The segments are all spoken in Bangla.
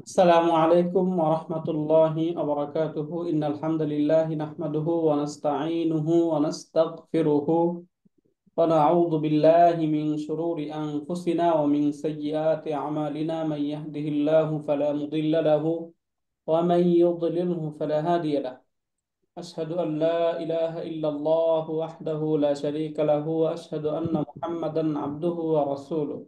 السلام عليكم ورحمة الله وبركاته إن الحمد لله نحمده ونستعينه ونستغفره ونعوذ بالله من شرور أنفسنا ومن سيئات أعمالنا من يهده الله فلا مضل له ومن يضلله فلا هادي له أشهد أن لا إله إلا الله وحده لا شريك له وأشهد أن محمدا عبده ورسوله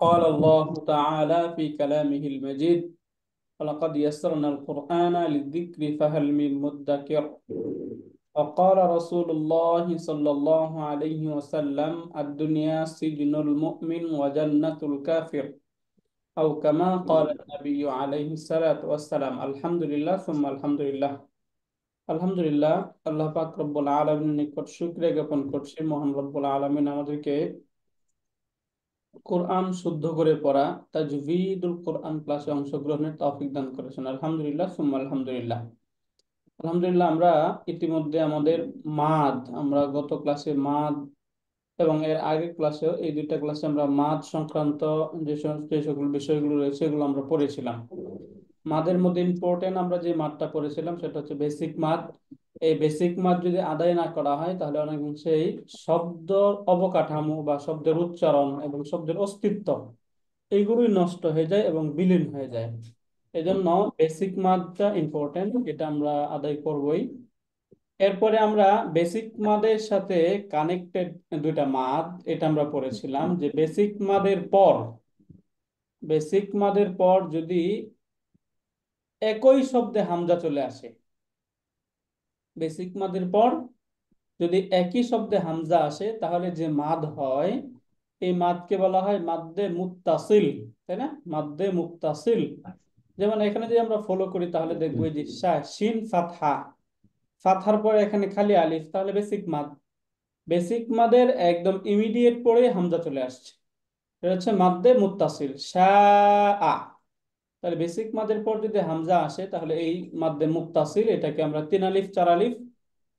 قال الله تعالى في كلامه المجيد ولقد يسرنا القرآن للذكر فهل من مدكر وقال رسول الله صلى الله عليه وسلم الدنيا سجن المؤمن وجنة الكافر أو كما قال النبي عليه الصلاة والسلام الحمد لله ثم الحمد لله আলহামদুলিল্লাহ আল্লাহ পাক রব্বুল আলামিনের নিকট শুকরিয়া জ্ঞাপন করছি মহান রব্বুল আলামিন আমাদেরকে কোরআন শুদ্ধ করে পড়া তাজভিদুল কোরআন ক্লাসে অংশগ্রহণের তৌফিক দান করেছেন আলহামদুলিল্লাহ সুম্মা আলহামদুলিল্লাহ। আলহামদুলিল্লাহ আমরা ইতিমধ্যে আমাদের আমরা গত ক্লাসে এবং এর আগের ক্লাসেও এই দুইটা ক্লাসে আমরা সংক্রান্ত যে সকল বিষয়গুলো রয়েছে এগুলো আমরা পড়েছিলাম। মাদের মধ্যে ইম্পর্টেন্ট আমরা যে মাদটা পড়েছিলাম সেটা হচ্ছে বেসিক মাদ। এই বেসিক মাদ যদি আদায় না করা হয় তাহলে অনেকাংশেই শব্দ অবকাঠামো বা শব্দের উচ্চারণ এবং শব্দের অস্তিত্ব এইগুলোই নষ্ট হয়ে যায় এবং বিলীন হয়ে যায়। এজন্য বেসিক মাদটা ইম্পর্টেন্ট, এটা আমরা আদায় করবই। এরপরে আমরা বেসিক মাদের সাথে কানেক্টেড দুইটা মাদ, এটা আমরা পড়েছিলাম যে বেসিক মাদের পর যদি একই শব্দে হামজা চলে আসে, বেসিক মাদের পর যদি একই শব্দে হামজা আসে তাহলে যে মাদ হয় এই মাদকে বলা হয় মাদ্দে মুত্তাসিল, তাই না? মাদ্দে মুত্তাসিল। যেমন এখানে যদি আমরা ফলো করি তাহলে দেখবো এই যে শিন ফাতহা, ফাতহার পরে এখানে খালি আলিফ, তাহলে বেসিক মাদ। বেসিক মাদের একদম ইমিডিয়েট পরে হামজা চলে আসছে, এটা হচ্ছে মাদ্দে মুত্তাসিল শাআ। তাহলে বেসিক মাদের পর যদি হামজা আসে তাহলে এই মাদ্দে মুত্তাসিল এটাকে আমরা তিন আলিফ চার আলিফ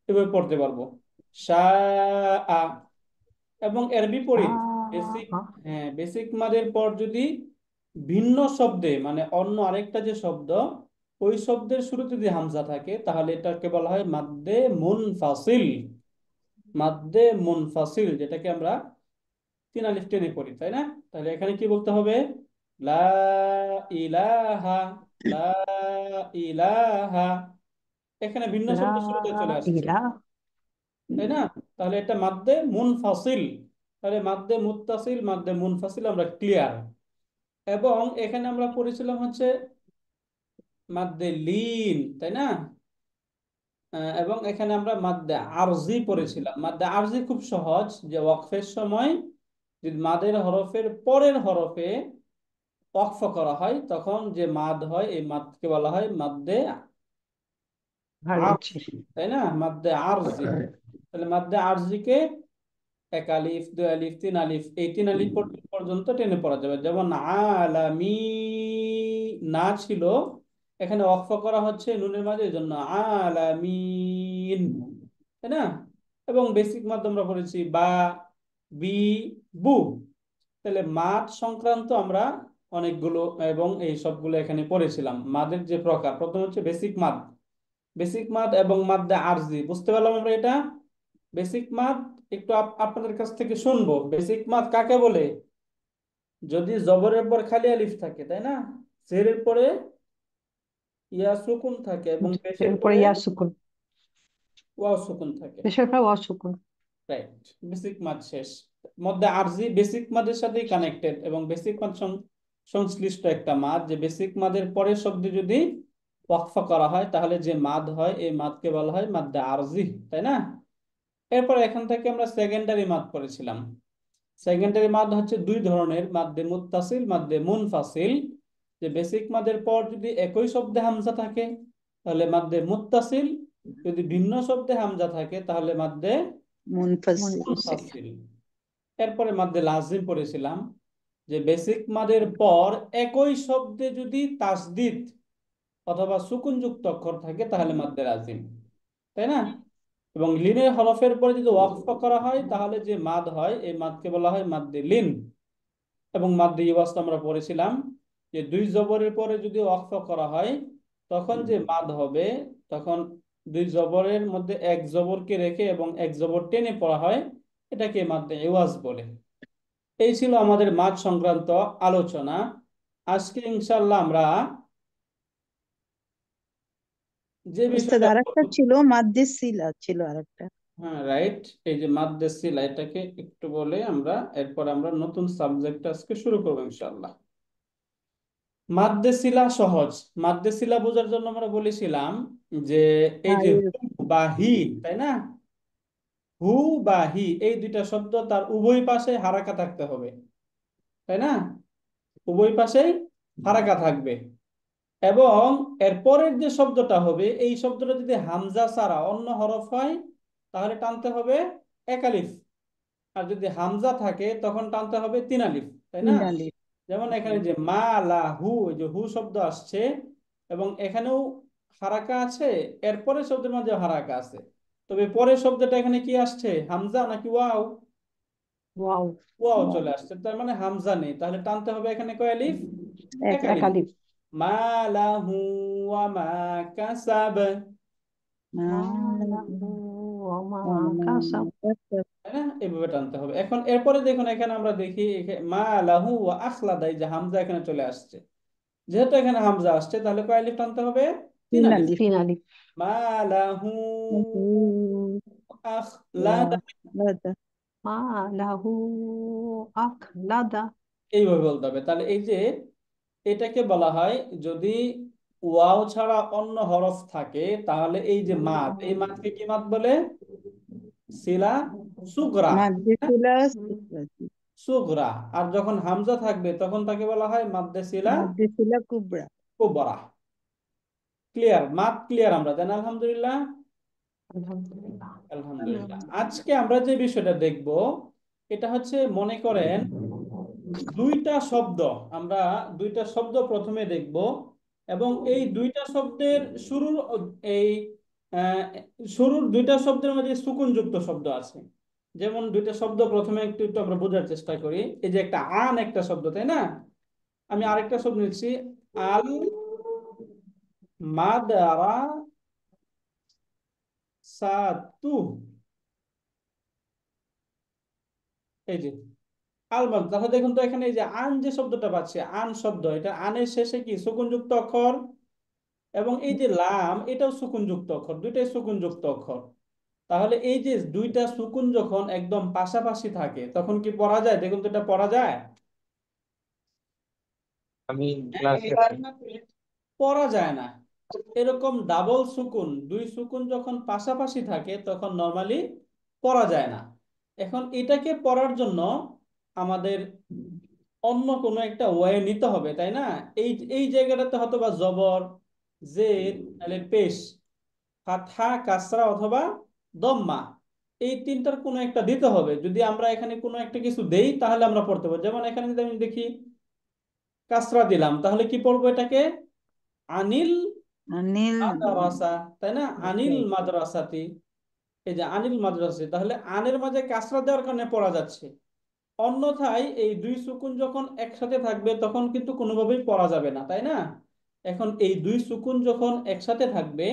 এভাবে পড়তে পারবো, শাআ। এবং এর বিপরীত বেসিক, হ্যাঁ, বেসিক মাদের পর যদি ভিন্ন শব্দে মানে অন্য আরেকটা যে শব্দ ওই শব্দের শুরুতে যদি হামজা থাকে তাহলে এটাকে বলা হয় মাদ্দে মুনফাসিল। মাদ্দে মুনফাসিল যেটাকে আমরা তিন আলিফ টেনে পড়ি, তাই না? তাহলে এখানে কি বলতে হবে? লা ইলাহা, লা ইলাহা। এখানে ভিন্ন লা শব্দ শুরুতে চলে আসছে, ইলাহা তাই না? তাহলে এটা মাদ্দে মুনফাসিল। তাহলে মাদ্দে মুত্তাসিল মাদ্দে মুনফাসিল আমরা ক্লিয়ার। এবং এখানে আমরা পড়েছিলাম হচ্ছে মাদ্দে লিন, তাই না? এবং এখানে আমরা মাদ্দে আরজি পড়েছিলাম। মাদ্দে আরজি খুব সহজ, যে ওয়াকফের সময় যদি মাদের হরফের পরের হরফে ওয়াকফ করা হয় তখন যে মাদ হয় এই মাদকে বলা হয় মাদ্দে হারজি। আরজি, তাই না? মাদ্দে আরজি। তাহলে মাদ্দে আরজিকে এক আলিফ দুই আলিফ তিন আলিফ এই তিন আলিফ পর্যন্ত টেনে পড়া যাবে। যেমন আলামি না ছিল, এখানে ওয়াকফ করা হচ্ছে নুনের মাঝে, এই জন্য আলামিন, তাই না? এবং বেসিক মাদ আমরা পড়েছি বা, বি, বু। তাহলে মাদ সংক্রান্ত আমরা অনেকগুলো এবং এই সবগুলো এখানে পড়েছিলাম। মাদের যে প্রকার, প্রথম হচ্ছে বেসিক মাদ, বেসিক মাদ এবং মাদ্দে আরজি, বুঝতে পারলাম আমরা এটা। বেসিক মাদ একটু আপনাদের কাছ থেকে শুনবো, বেসিক মাদ কাকে বলে? যদি জবরের পর খালি আলিফ থাকে, তাই না? জেরের পরে ইয়া সুকুন থাকে এবং পেশের এরপরে পরে ইয়া সুকুন, ওয়াও সুকুন থাকে। পেশের পর ওয়া সুকুন। রাইট, বেসিক মাদ শেষ। মধ্যে আরজি বেসিক মাদের সাথেই কানেক্টেড এবং বেসিক মাদ সংশ্লিষ্ট একটা মাদ, যে বেসিক মাদের পরের শব্দে যদি ওয়াকফা করা হয় তাহলে যে মাদ হয় এই মাদকে বলা হয় মাদ্দে আরজি, তাই না? এরপর এখান থেকে আমরা সেকেন্ডারি মাদ পড়েছিলাম। সেকেন্ডারি মাদ হচ্ছে দুই ধরনের, মাদ্দে মুত্তাসিল মাদ্দে মুনফাসিল। যে বেসিক মাদের পর যদি একই শব্দে হামজা থাকে তাহলে মাদ্দে মুত্তাসিল, যদি ভিন্ন শব্দে হামজা থাকে তাহলে মাদ্দে মুনফাসিল। মুনফাসিল। এরপরে মাদ্দে লাজিম পড়েছিলাম, যে বেসিক মাদের পর একই শব্দে যদি তাসদিদ অথবা সুকুনযুক্ত অক্ষর থাকে তাহলে মাদ্দে লাজিম, তাই না? এবং লিনের হরফের পরে যদি ওয়াকফ করা হয় তাহলে যে মাদ হয় এই মাদকে বলা হয় মাদ্দে লিন। এবং মাদ্দে ইওয়াজ আমরা পড়েছিলাম যে দুই জবরের পরে যদি ওয়াকফ করা হয় তখন যে মাদ হবে, তখন দুই জবরের মধ্যে এক জবরকে রেখে এবং এক জবর টেনে পড়া হয়, এটাকে মাদ্দে ইওয়াজ বলে। এই ছিল আমাদের মাদ সংক্রান্ত আলোচনা। আজকে ইনশাল্লাহ আমরা যে উস্তাদ বিষয়টা আরেকটা ছিল, মাদ্দে সিলা ছিল আরেকটা। হ্যাঁ, রাইট, এই যে মাদ্দে সিলা, এটাকে একটু বলে আমরা এরপর আমরা নতুন সাবজেক্ট আজকে শুরু করবো ইনশাল্লাহ। মাদ্দে সিলা সহজ। মাদ্দে সিলা বোঝার জন্য আমরা বলেছিলাম যে এই হ্যাঁ, যে হু এরকম। বা হি, তাই না, হু বা হি এই দুইটা শব্দ তার উভয় পাশে হারাকা থাকতে হবে, তাই না, উভয় পাশেই হারাকা থাকবে। এবং এর পরের যে শব্দটা হবে এই শব্দটা যদি হামজা ছাড়া অন্য হরফ হয় তাহলে টানতে হবে এক আলিফ। আর যদি হামজা থাকে তখন টানতে হবে তিন আলিফ, তাই না। মিনালি। যেমন এখানে যে মা লা হু, এই যে হু শব্দ আসছে এবং এখানেও হারাকা আছে, এরপরে শব্দের মাঝে হারাকা আছে। তবে পরের শব্দটা এখানে কি আসছে, হামজা নাকি ওয়াও? ওয়াও। ওয়াও চলে আসছে, তার মানে হামজা নেই, তাহলে টানতে হবে এখানে কয় আলিফ, এক আলিফ। একালিপ। মা লাহু ওয়া মা কাসাব, মা লাহু ওয়া মা মা কাসাব। কাসাব। তাই না, এইভাবে টানতে হবে। এখন এরপরে দেখুন এখানে আমরা দেখি মা লাহু ওয়া আখলাদা, এই যে হামজা এখানে চলে আসছে, যেহেতু এখানে হামজা আসছে তাহলে কয় আলিফ টানতে হবে, তিন আলিফ। মিনালি। তিন আলিফ। মা লাহু আখলাদা, লাদা। মা লাহু আখলাদা। এইভাবে বলতে হবে। তাহলে এই যে এটাকে বলা হয়, যদি ওয়াও ছাড়া অন্য হরফ থাকে তাহলে এই যে মাদ, এই মাদকে কি মাদ বলে, সিলা সুগরা, মাদ্দে সিলা সুগরা। আর যখন হামজা থাকবে তখন তাকে বলা হয় মাদ্দে সিলা মাদ্দে সিলা কুবরা। কুবরা। ক্লিয়ার, মাদ ক্লিয়ার আমরা জানি আলহামদুলিল্লাহ। আলহামদুলিল্লাহ। আলহামদুলিল্লাহ, আজকে আমরা যে বিষয়টা দেখব এটা হচ্ছে, মনে করেন দুইটা শব্দ, আমরা দুইটা শব্দ প্রথমে দেখব এবং এই দুইটা শব্দের শুরুর এই আহ, শুরুর দুইটা শব্দের মধ্যে সুকুনযুক্ত শব্দ আছে। যেমন দুইটা শব্দ প্রথমে একটু একটু আমরা বোঝার চেষ্টা করি। এই যে একটা আন একটা শব্দ, তাই না, আমি আরেকটা শব্দ নিচ্ছি, আল মাদারা সাতু, এই যে আলবান। তাহলে দেখুন তো এখানে এই যে আন যে শব্দটা পাচ্ছি, আন শব্দ, এটা আনের শেষে কি সুকুনযুক্ত অক্ষর, এবং এই যে লাম এটাও সুকুনযুক্ত অক্ষর, দুইটাই সুকুনযুক্ত অক্ষর। তাহলে এই যে দুইটা সুকুন যখন একদম পাশাপাশি থাকে তখন কি পড়া যায়, দেখুন তো এটা পড়া যায়, আমি ক্লাসে আছি। পড়া যায় না। এরকম ডাবল সুকুন, দুই সুকুন যখন পাশাপাশি থাকে তখন নরমালি পড়া যায় না। এখন এটাকে পড়ার জন্য আমাদের অন্য কোনো একটা ওয়ে নিতে হবে, তাই না। এই এই জায়গাটাতে হয়তো বা জবর, জের, তাহলে পেশ, ফাতহা, কাসরা অথবা দম্মা, এই তিনটার কোনো একটা দিতে হবে। যদি আমরা এখানে কোনো একটা কিছু দেই তাহলে আমরা পড়তে পারবো। যেমন এখানে যদি আমি দেখি কাসরা দিলাম তাহলে কি পড়বো এটাকে, আনিল অনিল। মাদ্রাসা, তাই না, আনিল মাদ্রাসাতি। এই যে আনিল মাদ্রাসা, তাহলে আনের মাঝে কাসরা দেওয়ার কারণে পড়া যাচ্ছে। অন্যথায় এই দুই সুকুন যখন একসাথে থাকবে তখন কিন্তু কোনোভাবেই পড়া যাবে না, তাই না। এখন এই দুই সুকুন যখন একসাথে থাকবে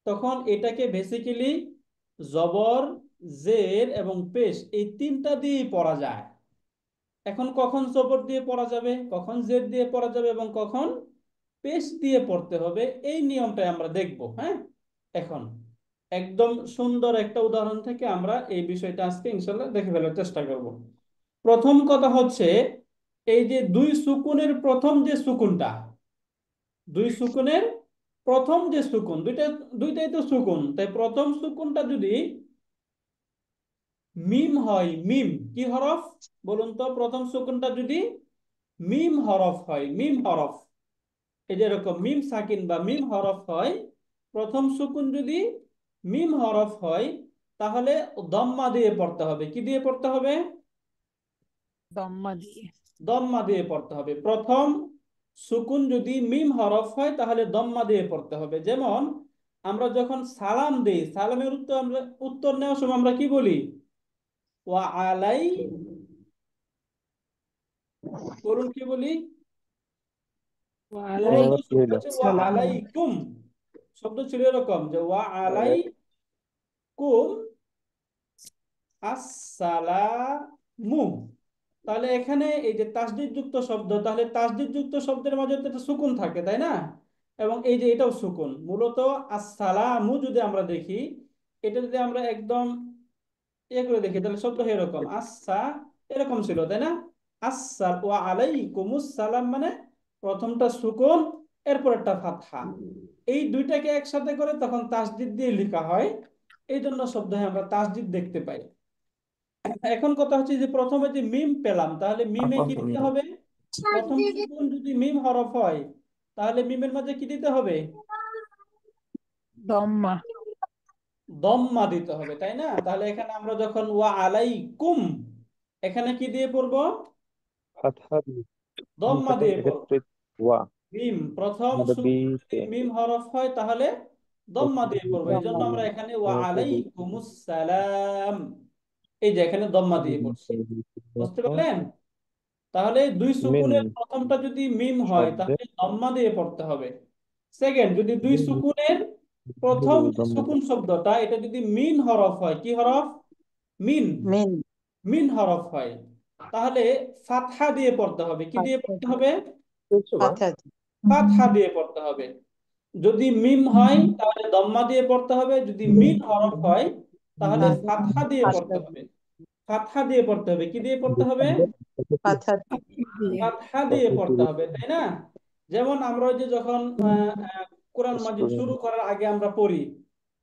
তখন এটাকে বেসিক্যালি জবর, জের এবং পেশ এই তিনটা দিয়েই পড়া যায়। এখন কখন জবর দিয়ে পড়া যাবে, কখন জের দিয়ে পড়া যাবে এবং কখন পেশ দিয়ে পড়তে হবে, এই নিয়মটাই আমরা দেখব। হ্যাঁ, এখন একদম সুন্দর একটা উদাহরণ থেকে আমরা এই বিষয়টা আজকে ইনশাল্লাহ দেখে ফেলার চেষ্টা করব। প্রথম কথা হচ্ছে, এই যে দুই সুকুনের প্রথম যে সুকুনটা, দুই সুকুনের প্রথম যে সুকুন, দুইটাই তো সুকুন, তাই প্রথম সুকুনটা যদি মিম হয়, মিম কি হরফ বলুন তো, প্রথম সুকুনটা যদি মিম হরফ হয়, মিম হরফ, এই যে এরকম মিম সাকিন বা মিম হরফ হয়, প্রথম সুকুন যদি মিম হরফ হয় তাহলে দম্মা দিয়ে পড়তে হবে। কি দিয়ে পড়তে হবে, দম্মা দিয়ে। দম্মা দিয়ে পড়তে হবে। প্রথম সুকুন যদি মিম হরফ হয় তাহলে দম্মা দিয়ে পড়তে হবে। যেমন আমরা যখন সালাম দেই, সালামের উত্তর নেওয়ার সময় আমরা কি বলি, ওয়া আলাই করুন কি বলি? ওয়ালাইকুম শব্দ হইল হচ্ছে ওয়া সালাম। আলাইকুম, শব্দ ছিল এরকম যে ওয়া আলাইকুম আসসালামু। তাহলে এখানে এই যে তাসদিদ যুক্ত শব্দ, তাহলে তাসদিদ যুক্ত শব্দের মাঝে তো একটা সুকুন থাকে, তাই না? এবং এই যে এটাও সুকুন মূলত। আসসালামু যদি আমরা দেখি, এটা যদি আমরা একদম ইয়ে করে দেখি, তাহলে শব্দ এরকম এরকম ছিল, তাই না? ওয়া আলাইকুমুস সালাম মানে প্রথমটা সুকুন, এরপর একটা ফাতহা। এই দুইটাকে একসাথে করে তখন তাসদিদ দিয়ে লেখা হয়, এই জন্য শব্দে আমরা তাসদিদ দেখতে পাই। এখন কথা হচ্ছে যে প্রথমে যে মিম পেলাম, তাহলে মিমে কি দিতে হবে? প্রথম সুকুন যদি মিম হরফ হয়, তাহলে মিমের মাঝে কি দিতে হবে? দম্মা। দম্মা দিতে হবে, তাই না? তাহলে এখানে আমরা যখন ওয়া আলাইকুম, এখানে কি দিয়ে পড়বো? ফাতহা দিয়ে দম্মা প্রথম দিয়ে পড়বো। এক্ষেত্রে ওয়া মিম প্রথম সুকুন যদি বিতে মিম হরফ হয়, তাহলে দম্মা দিয়ে পড়বো। এই জন্য দম্মা আমরা দিয়ে। এখানে ওয়া আলাইকুমুস সালাম, এই যে এখানে দম্মা দিয়ে পড়ছি। বুঝতে পারলেন? তাহলে দুই মিন সুকুনের প্রথমটা যদি মিম হয়, শব্দে তাহলে দম্মা দিয়ে পড়তে হবে। সেকেন্ড, যদি দুই সুকুনের প্রথম যে সুকুন শব্দটা, এটা যদি মিন হরফ হয়, কি হরফ? মিন। মিন। মিন হরফ হয়, তাহলে ফাতহা দিয়ে পড়তে হবে। কি দিয়ে ফাতহা পড়তে দিয়ে। হবে? ফাতহা দিয়ে। ফাতহা দিয়ে পড়তে হবে। যদি মিম হয় তাহলে দম্মা দিয়ে পড়তে হবে, যদি মিন হরফ হয় তাহলে তাহলে ফাতহা দিয়ে ফাতহা পড়তে হবে। ফাতহা দিয়ে পড়তে হবে। কি দিয়ে পড়তে হবে? ফাতহা দিয়ে। ফাতহা দিয়ে পড়তে হবে, তাই না? যেমন আমরা ওই যে যখন কোরআন মাজিদ শুরু করার আগে আমরা পড়ি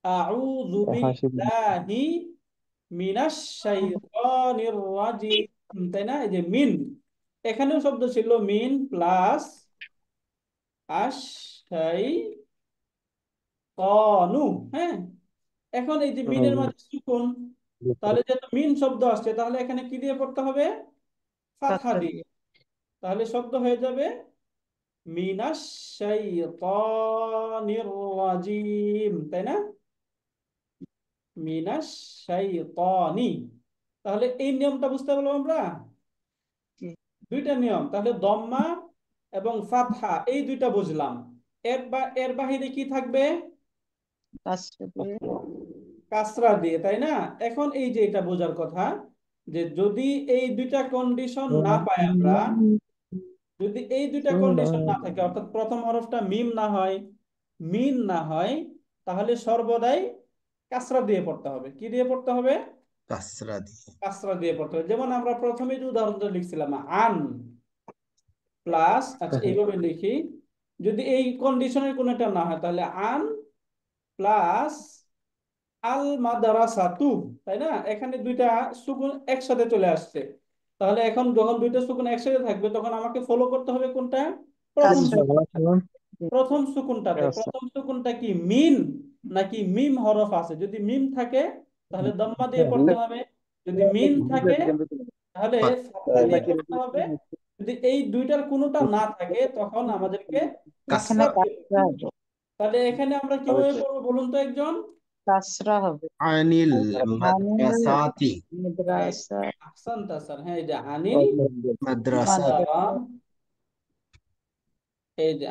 আউযু হাসি বিল্লাহি মিনাশ শাইতানির রাজিম, তাই না? এই যে মিন, এখানেও শব্দ ছিল মিন প্লাস আশাই তনু। হ্যাঁ, এখন এই যে মিনের মাঝে সুকুন, তাহলে যেহেতু মিন শব্দ আসছে, তাহলে এখানে কি দিয়ে পড়তে হবে? ফাতহা ফাতহা দিয়ে। দিয়ে। তাহলে শব্দ হয়ে যাবে মিনাশ শাইতানির রাজিম, তাই না? মিনাশ শাইতানি। তাহলে এই নিয়মটা বুঝতে পারলাম আমরা, জি। দুইটা নিয়ম। তাহলে দম্মা এবং ফাতহা এই দুইটা বুঝলাম। এর বাহিরে কি থাকবে? কাসরা দিয়ে। কাসরা দিয়ে, তাই না? এখন এই যে এটা বোঝার কথা, যে যদি এই দুইটা কন্ডিশন না পাই আমরা, যদি এই দুইটা কন্ডিশন না থাকে, অর্থাৎ প্রথম হরফটা মিম না হয়, মিন না হয়, তাহলে সর্বদাই কাসরা দিয়ে পড়তে হবে। কি দিয়ে পড়তে হবে? কাসরা দিয়ে। কাসরা দিয়ে পড়তে হবে। যেমন আমরা প্রথমে যে উদাহরণটা লিখছিলাম আন প্লাস, আচ্ছা এইভাবে লিখি, যদি এই কন্ডিশনের কোনটা না হয়, তাহলে আন প্লাস আল মাদ্রাসাতু, তাই না? এখানে দুইটা সুকুন একসাথে চলে আসছে, তাহলে এখন যখন দুইটা সুকুন একসাথে থাকবে, তখন আমাকে ফলো করতে হবে কোনটা? প্রথম কাসরা সুকুন। দিয়ে। প্রথম সুকুনটাতে, প্রথম সুকুনটা কি মিন নাকি মিম হরফ আছে? যদি মিম থাকে তাহলে দম্মা দিয়ে পড়তে হবে, যদি মিন থাকে তাহলে ফাতহা দিয়ে পড়তে হবে। যদি এই দুইটার কোনোটা না থাকে, তখন আমাদেরকে এখানে কাসরা দিয়ে পড়তে কাসরা হবে। হবে। তাহলে এখানে আমরা কিভাবে পড়বো বলুন তো একজন? কাসরা হবে। আনিল আনিল মাদ্রাসাতি। মাদ্রাসা। আহসান তাসার, হ্যাঁ, এই যে আনিল মাদ্রাসাতি। মাদ্রাসা, এই যে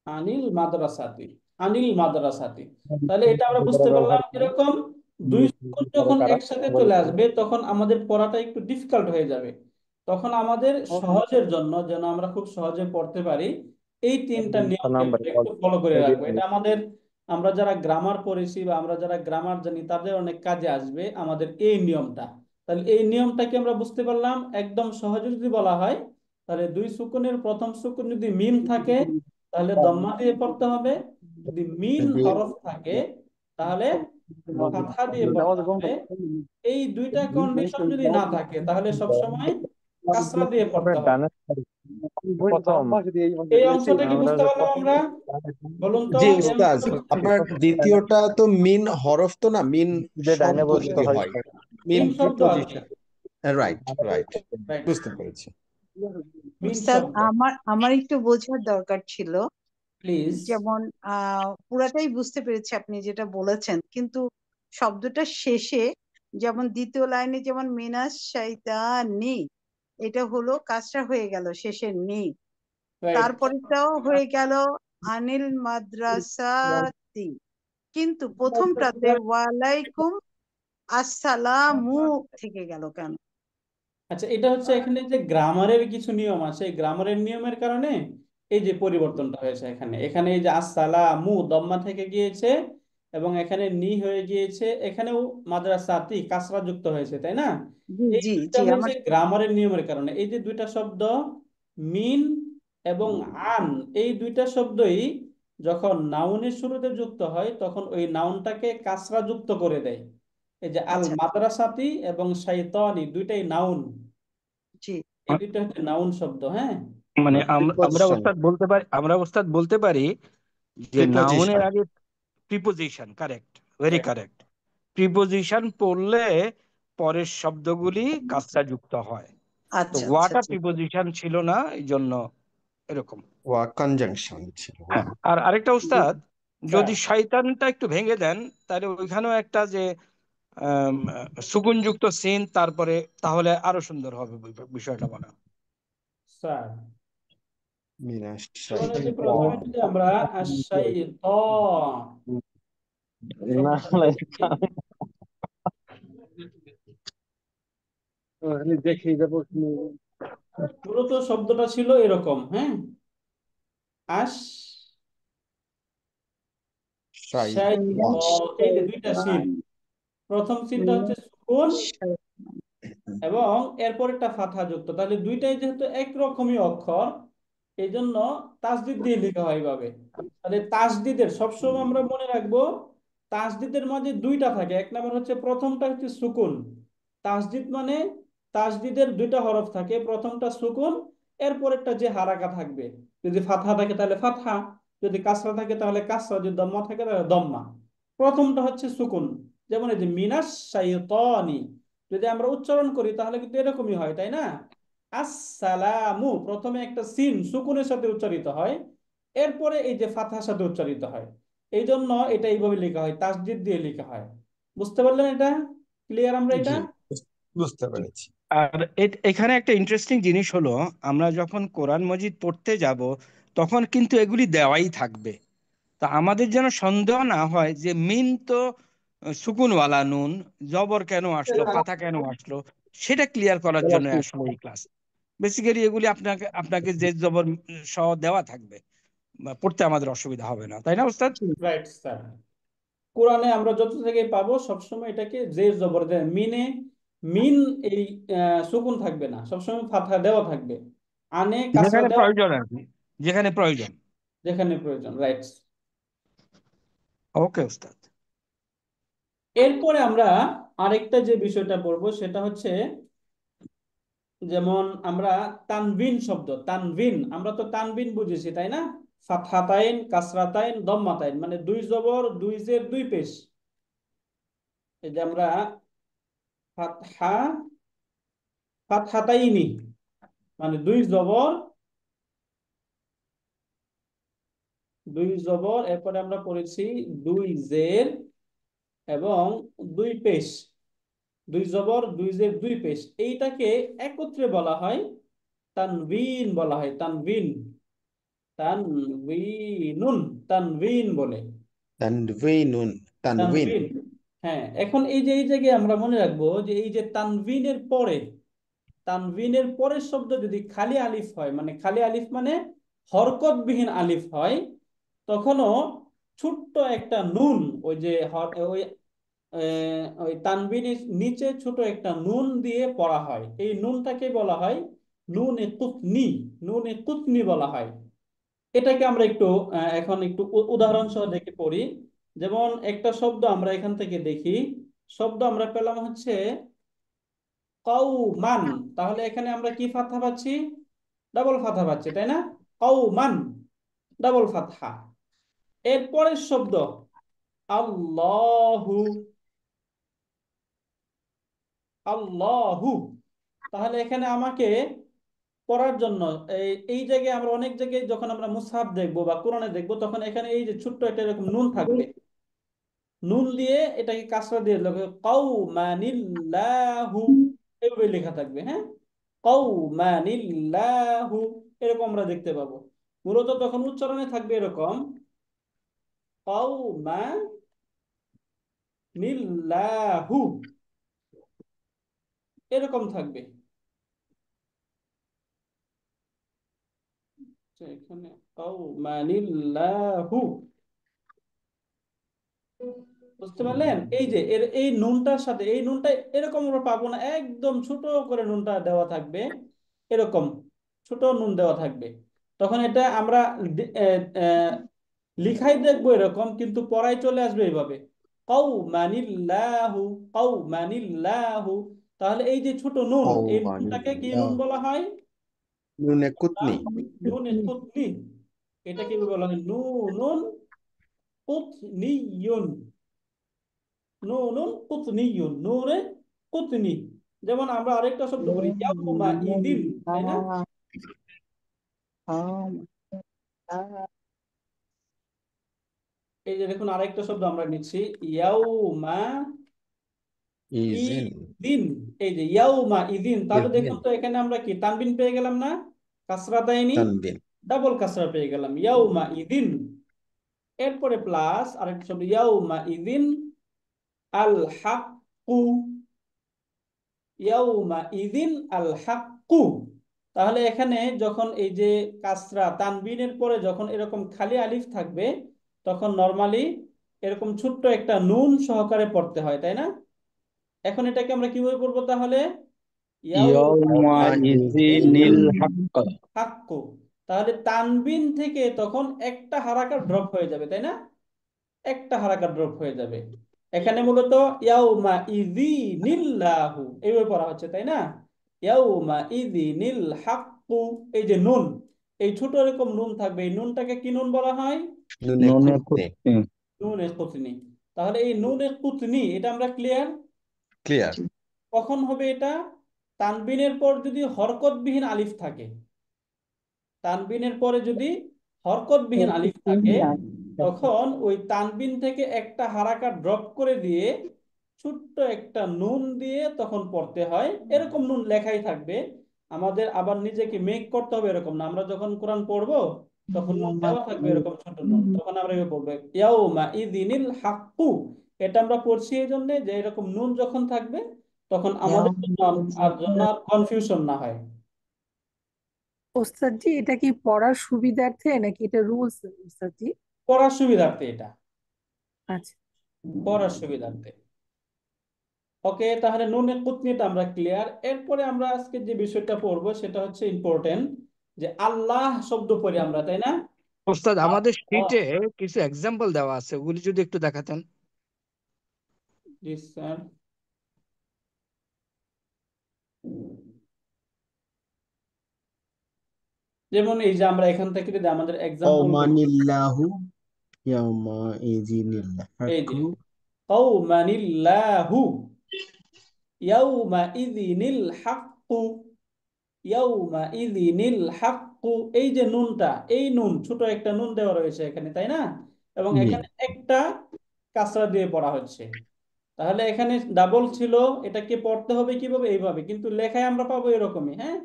আনিল মাদ্রাসাতি, আনিল মাদ্রাসাতি। তাহলে এটা আমরা বুঝতে পারলাম এরকম দুই সুকুন যখন একসাথে চলে আসবে, তখন আমাদের পড়াটা একটু ডিফিকাল্ট হয়ে যাবে। তখন আমাদের সহজের জন্য, যেন আমরা খুব সহজে পড়তে পারি, এই তিনটা নিয়মকে নাম্বার আমরা একটু ফলো করে রাখবো। এটা আমাদের, আমরা যারা গ্রামার পড়েছি বা আমরা যারা গ্রামার জানি, তাদের অনেক কাজে আসবে আমাদের এই নিয়মটা। তাহলে এই নিয়মটাকে আমরা বুঝতে পারলাম। একদম সহজে যদি বলা হয়, তাহলে দুই সুকুনের প্রথম সুকুন যদি মিম থাকে, তাহলে দম্মা দিয়ে পড়তে হবে। যদি মিন যদি হরফ থাকে, তাহলে ফাতহা দিয়ে পড়তে হবে। এই দুইটা কন্ডিশন যদি না থাকে, তাহলে সব সময় কাসরা দিয়ে পড়তে হবে। ডানে প্রথম এই অংশটা কি আমরা বুঝতে পারলাম আমরা? বলুন তো জি এই উস্তাজ, অংশটা আপনার দ্বিতীয়টা তো মিন হরফ তো না, মিন যে ডাইনে শব্দ বসতে যদি হয় হয়, মিন মিম শব্দ আর কি? প্রিপোজিশন। রাইট রাইট, রাইট, বুঝতে পেরেছি। মিন উস্তাদ, শব্দ। আমার একটু বোঝার দরকার ছিল। প্লিজ। যেমন পুরাটাই বুঝতে পেরেছি আপনি যেটা বলেছেন, কিন্তু শব্দটা শেষে, যেমন দ্বিতীয় লাইনে যেমন মিনাস শাইতানি, এটা হলো কাজটা হয়ে গেল শেষের নি, রাইট। তারপরেটাও হয়ে গেল আনিল মাদ্রাসাতি, কিন্তু প্রথমটাতে ওয়ালাইকুম আসসালামু থেকে গেল কেন? আচ্ছা, এটা হচ্ছে এখানে যে গ্রামারের কিছু নিয়ম আছে, এই গ্রামারের নিয়মের কারণে এই যে পরিবর্তনটা হয়েছে। এখানে এখানে এই যে আসসালামু দম্মা থেকে গিয়েছে এবং এখানে নি হয়ে গিয়েছে, এখানেও মাদ্রাসাতি কাসরা যুক্ত হয়েছে, তাই না? জি এই জি দুইটা জি হয়েছে আমার গ্রামারের নিয়মের কারণে। এই যে দুইটা শব্দ মিন এবং আন, এই দুইটা শব্দই যখন নাউনের শুরুতে যুক্ত হয় তখন ওই নাউনটাকে কাসরা যুক্ত করে দেয়। এই যে আল আচ্ছা মাদ্রাসাতি এবং শাইতানি দুইটাই নাউন, জি এই দুইটা হচ্ছে নাউন শব্দ। হ্যাঁ, মানে প্রিপোজিশন, আমরা ওস্তাদ বলতে পারি যে নাউনের প্রিপোজিশন। আগে preposition, correct, very correct. Preposition পড়লে পরের শব্দগুলি কাজটা যুক্ত হয়। তো আচ্ছা আচ্ছা ওয়াটা জি প্রিপোজিশন ছিল না, এই জন্য এরকম। ওয়া কনজাংশন ছিল। হ্যাঁ, আর আরেকটা উস্তাদ, স্যার। যদি শয়তানটা একটু ভেঙে দেন তাহলে ওইখানেও একটা যে সুকুনযুক্ত সিন তারপরে, তাহলে আরো সুন্দর হবে বিষয়টা বলা। স্যার, মিনাশ কোরআনে যে শাইতান। প্রথমে যদি আমরা আশ-শাইতান না শব্দটা দেখি, আমি দেখি যাবো। মূলত শব্দটা ছিল এরকম। হ্যাঁ, আশ শাইতান। শাইতান, এই যে দুইটা সিন, প্রথম সিনটা হচ্ছে সুকুন এবং এরপর একটা ফাথা যুক্ত, তাহলে দুইটাই যেহেতু একরকমই অক্ষর, এই জন্য তাসদিদ দিয়ে লেখা হয় এইভাবে। তাহলে তাসদিদের সবসময় আমরা মনে রাখবো, তাসদিদের মাঝে দুইটা থাকে। এক নম্বর হচ্ছে প্রথমটা হচ্ছে সুকুন, তাসদিদ মানে তাসদিদের দুইটা হরফ থাকে, প্রথমটা সুকুন, এরপরেরটা যে হারাকা থাকবে, যদি ফাতহা থাকে তাহলে ফাতহা, যদি কাসরা থাকে তাহলে কাসরা, যদি দম্মা থাকে তাহলে দম্মা। প্রথমটা হচ্ছে সুকুন, যেমন এই যে মিনাশ শাইতানি, যদি আমরা উচ্চারণ করি তাহলে কিন্তু এরকমই হয়, তাই না? আসসালামু প্রথমে একটা সিন সুকুনের সাথে উচ্চারিত হয়, এরপরে এই যে ফাতহার সাথে উচ্চারিত হয়। এই জন্য এটা এইভাবে লেখা হয়, তাসদিদ দিয়ে লেখা হয়। বুঝতে পারলেন? এটা ক্লিয়ার আমরা এটা? জি, বুঝতে পেরেছি। আর এখানে একটা ইন্টারেস্টিং জিনিস হলো, আমরা যখন কোরআন মজিদ পড়তে যাব তখন কিন্তু এগুলি দেওয়াই থাকবে। তা আমাদের যেন সন্দেহ না হয় যে মিন তো সুকুনওয়ালা নুন, জবর কেন আসলো, ফাথা কেন আসলো, সেটা ক্লিয়ার করার জন্য আসলে এই ক্লাস। বেসিক্যালি এগুলি আপনাকে আপনাকে যে জবর সহ দেওয়া থাকবে, বা পড়তে আমাদের অসুবিধা হবে না, তাই না ওস্তাদ? Right sir. কোরআনে আমরা যত জায়গায় পাবো সবসময় এটাকে জের জবর দেয়, মিনে মিন এই সুকুন থাকবে না, সবসময় ফাতহা দেওয়া থাকবে, আনে কাসরা যেখানে দেওয়া, প্রয়োজন আর কি, যেখানে প্রয়োজন। যেখানে প্রয়োজন। রাইট। ওকে ওস্তাদ। এরপরে আমরা আরেকটা যে বিষয়টা পড়বো সেটা হচ্ছে, যেমন আমরা তানবিন শব্দ, তানবিন আমরা তো তানবিন বুঝেছি, তাই না? ফাতহাতাইন কাসরাতাইন দম্মাতাইন, মানে দুই জবর দুই জের দুই পেশ। এই যে আমরা ফাতহা ফাতহাতাইনি মানে দুই জবর দুই জবর, এরপরে আমরা পড়েছি দুই জের এবং দুই পেশ, দুই জবর দুই জের দুই পেশ, এইটাকে একত্রে বলা হয় তানবিন, বলা হয় তানবিন, তানবিনুন, তানবিন বলে, তানভিনুন, তানভিন। তানবিন। হ্যাঁ, এখন এই যে এই জায়গায় আমরা মনে রাখবো যে এই যে তানবিনের পরে, তানবিনের পরের শব্দ যদি খালি আলিফ হয়, মানে খালি আলিফ মানে হরকতবিহীন আলিফ হয়, তখনও ছোট্ট একটা নুন, ওই যে ওই ওই তানবিনের নিচে ছোট একটা নুন দিয়ে পড়া হয়, এই নুনটাকে বলা হয় নুনে কুতনি, নুনে কুতনি বলা হয়। এটাকে আমরা একটু এখন একটু উদাহরণ সহ দেখে পড়ি। যেমন একটা শব্দ আমরা এখান থেকে দেখি, শব্দ আমরা পেলাম হচ্ছে কওমান, তাহলে এখানে আমরা কি ফাতহা পাচ্ছি? ডাবল ফাতহা পাচ্ছি, তাই না? কওমান, ডাবল ফাতহা। এরপরের শব্দ আল্লাহু, আল্লাহু, তাহলে এখানে আমাকে পড়ার জন্য এই এই জায়গায় আমরা অনেক জায়গায় যখন আমরা মুসহাফ দেখবো বা কোরআনে দেখবো তখন এখানে এই যে ছোট্ট একটা এরকম নুন থাকবে, নুন দিয়ে এটাকে কাসরা দিয়ে লেখা কওমানিল্লাহু, এইভাবে লেখা থাকবে। হ্যাঁ, কওমানিল্লাহু, এরকম আমরা দেখতে পাবো। মূলত তখন উচ্চারণে থাকবে এরকম, কওমানিল্লাহু, এরকম থাকবে। আচ্ছা, এখানে কওমানিল্লাহু, বুঝতে পারলেন? এই যে এর এই নুনটার সাথে এই নুনটা এরকম আমরা পাবো না, একদম ছোট করে নুনটা দেওয়া থাকবে, এরকম ছোট নুন দেওয়া থাকবে। তখন এটা আমরা লিখাই দেখবো এরকম, কিন্তু পড়ায় চলে আসবে এইভাবে, কওমানিল্লাহু, কওমানিল্লাহু। তাহলে এই যে ছোট নুন, এই নুনটাকে কি নুন কওমানিল্লাহ বলা হয়? নুনে কুতনি নুনে কুতনি। এটা কি বলা হয়? নুনুন কুতনিয়ুন, নুনুন কুতনিয়ুন, নুনে কুতনি। যেমন আমরা আরেকটা শব্দ করি ইয়াউমা ইদিন, তাই না? এই যে দেখুন আরেকটা শব্দ আমরা নিচ্ছি, ইয়াউমা ইজিন ইদিন। এই যে ইয়াউমা ইদিন, তাহলে ইজিন দেখুন তো এখানে আমরা কি তানবিন পেয়ে গেলাম না? কাসরাতাইনি, তানবিন ডাবল কাসরা পেয়ে গেলাম, ইয়াউমা ইদিন। এরপরে প্লাস আরেকটা শব্দ ইয়াউমা ইদিন আল হাক্কু, ইয়াউমা ইদিন আল হাক্কু। তাহলে এখানে যখন এই যে কাসরা তানবিনের পরে যখন এরকম খালি আলিফ থাকবে, তখন নরমালি এরকম ছোট্ট একটা নুন সহকারে পড়তে হয়, তাই না? এখন এটাকে আমরা কিভাবে পড়বো তাহলে? ইয়াউমা ইয়াউমাইযিন ইযিনিল হাক্ক। হাক্কু। তাহলে তানবিন থেকে তখন একটা হারাকা ড্রপ হয়ে যাবে, তাই না? একটা হারাকা ড্রপ হয়ে যাবে। এখানে মূলত ইয়াউমা ইযিনিল্লাহু এইভাবে পড়া হচ্ছে, তাই না? ইয়াউমা ইযিনিল হাক্কু, এই যে নুন, এই ছোট এরকম নুন থাকবে, এই নুনটাকে কি নুন বলা হয়? নুনে নুনে কুতনি কুতনি। নুনে কুতনি। তাহলে এই নুনে কুতনি এটা আমরা ক্লিয়ার। ক্লিয়ার কখন হবে এটা? তানবিনের পর যদি হরকতবিহীন আলিফ থাকে, তানবিনের পরে যদি হরকতবিহীন আলিফ থাকে, তখন ওই তানবিন থেকে একটা হারাকা ড্রপ করে দিয়ে ছোট্ট একটা নুন দিয়ে তখন পড়তে হয়। এরকম নুন লেখাই থাকবে, আমাদের আবার নিজেকে মেক করতে হবে এরকম না। আমরা যখন কোরআন পড়বো তখন নুন দেওয়া থাকবে এরকম ছোট নুন, তখন আমরা এভাবে পড়বো ইয়াউমা ইযিনিল হাক্কু। এটা আমরা পড়ছি এই জন্য যে এরকম নুন যখন থাকবে তখন আমাদের জন্য আর কনফিউশন না হয়। ওস্তাদ জি, এটা কি পড়ার সুবিধার্থে নাকি এটা রুলস ওস্তাদ জি? পড়ার সুবিধার্থে, এটা আচ্ছা। পড়ার সুবিধার্থে। ওকে, তাহলে নুনে কুতনিটা আমরা ক্লিয়ার। এরপরে আমরা আজকে যে বিষয়টা পড়বো সেটা হচ্ছে ইম্পর্টেন্ট, যে আল্লাহ শব্দ পড়ি আমরা, তাই না? ওস্তাদ, আমাদের আল্লাহ। শীটে কিছু এক্সাম্পল দেওয়া আছে, ওগুলি যদি একটু দেখাতেন। জি স্যার। যেমন এই যে আমরা এখান থেকে যদি আমাদের এক্সাম্পল দেখি, কওমানিল্লাহু ইয়াউমা ইজিনিল এই যে হাক্কু কওমানিল্লাহু ইয়াউমা ইযিনিল হাক্কু, ইয়াউমা ইযিনিল হাক্কু। এই যে নুনটা, এই নুন ছোট একটা নুন দেওয়া রয়েছে এখানে, তাই না? এবং জি এখানে একটা কাসরা দিয়ে পড়া হচ্ছে। তাহলে এখানে ডাবল ছিল, এটাকে পড়তে হবে কিভাবে? এইভাবে, কিন্তু লেখায় আমরা পাবো এরকমই, হ্যাঁ।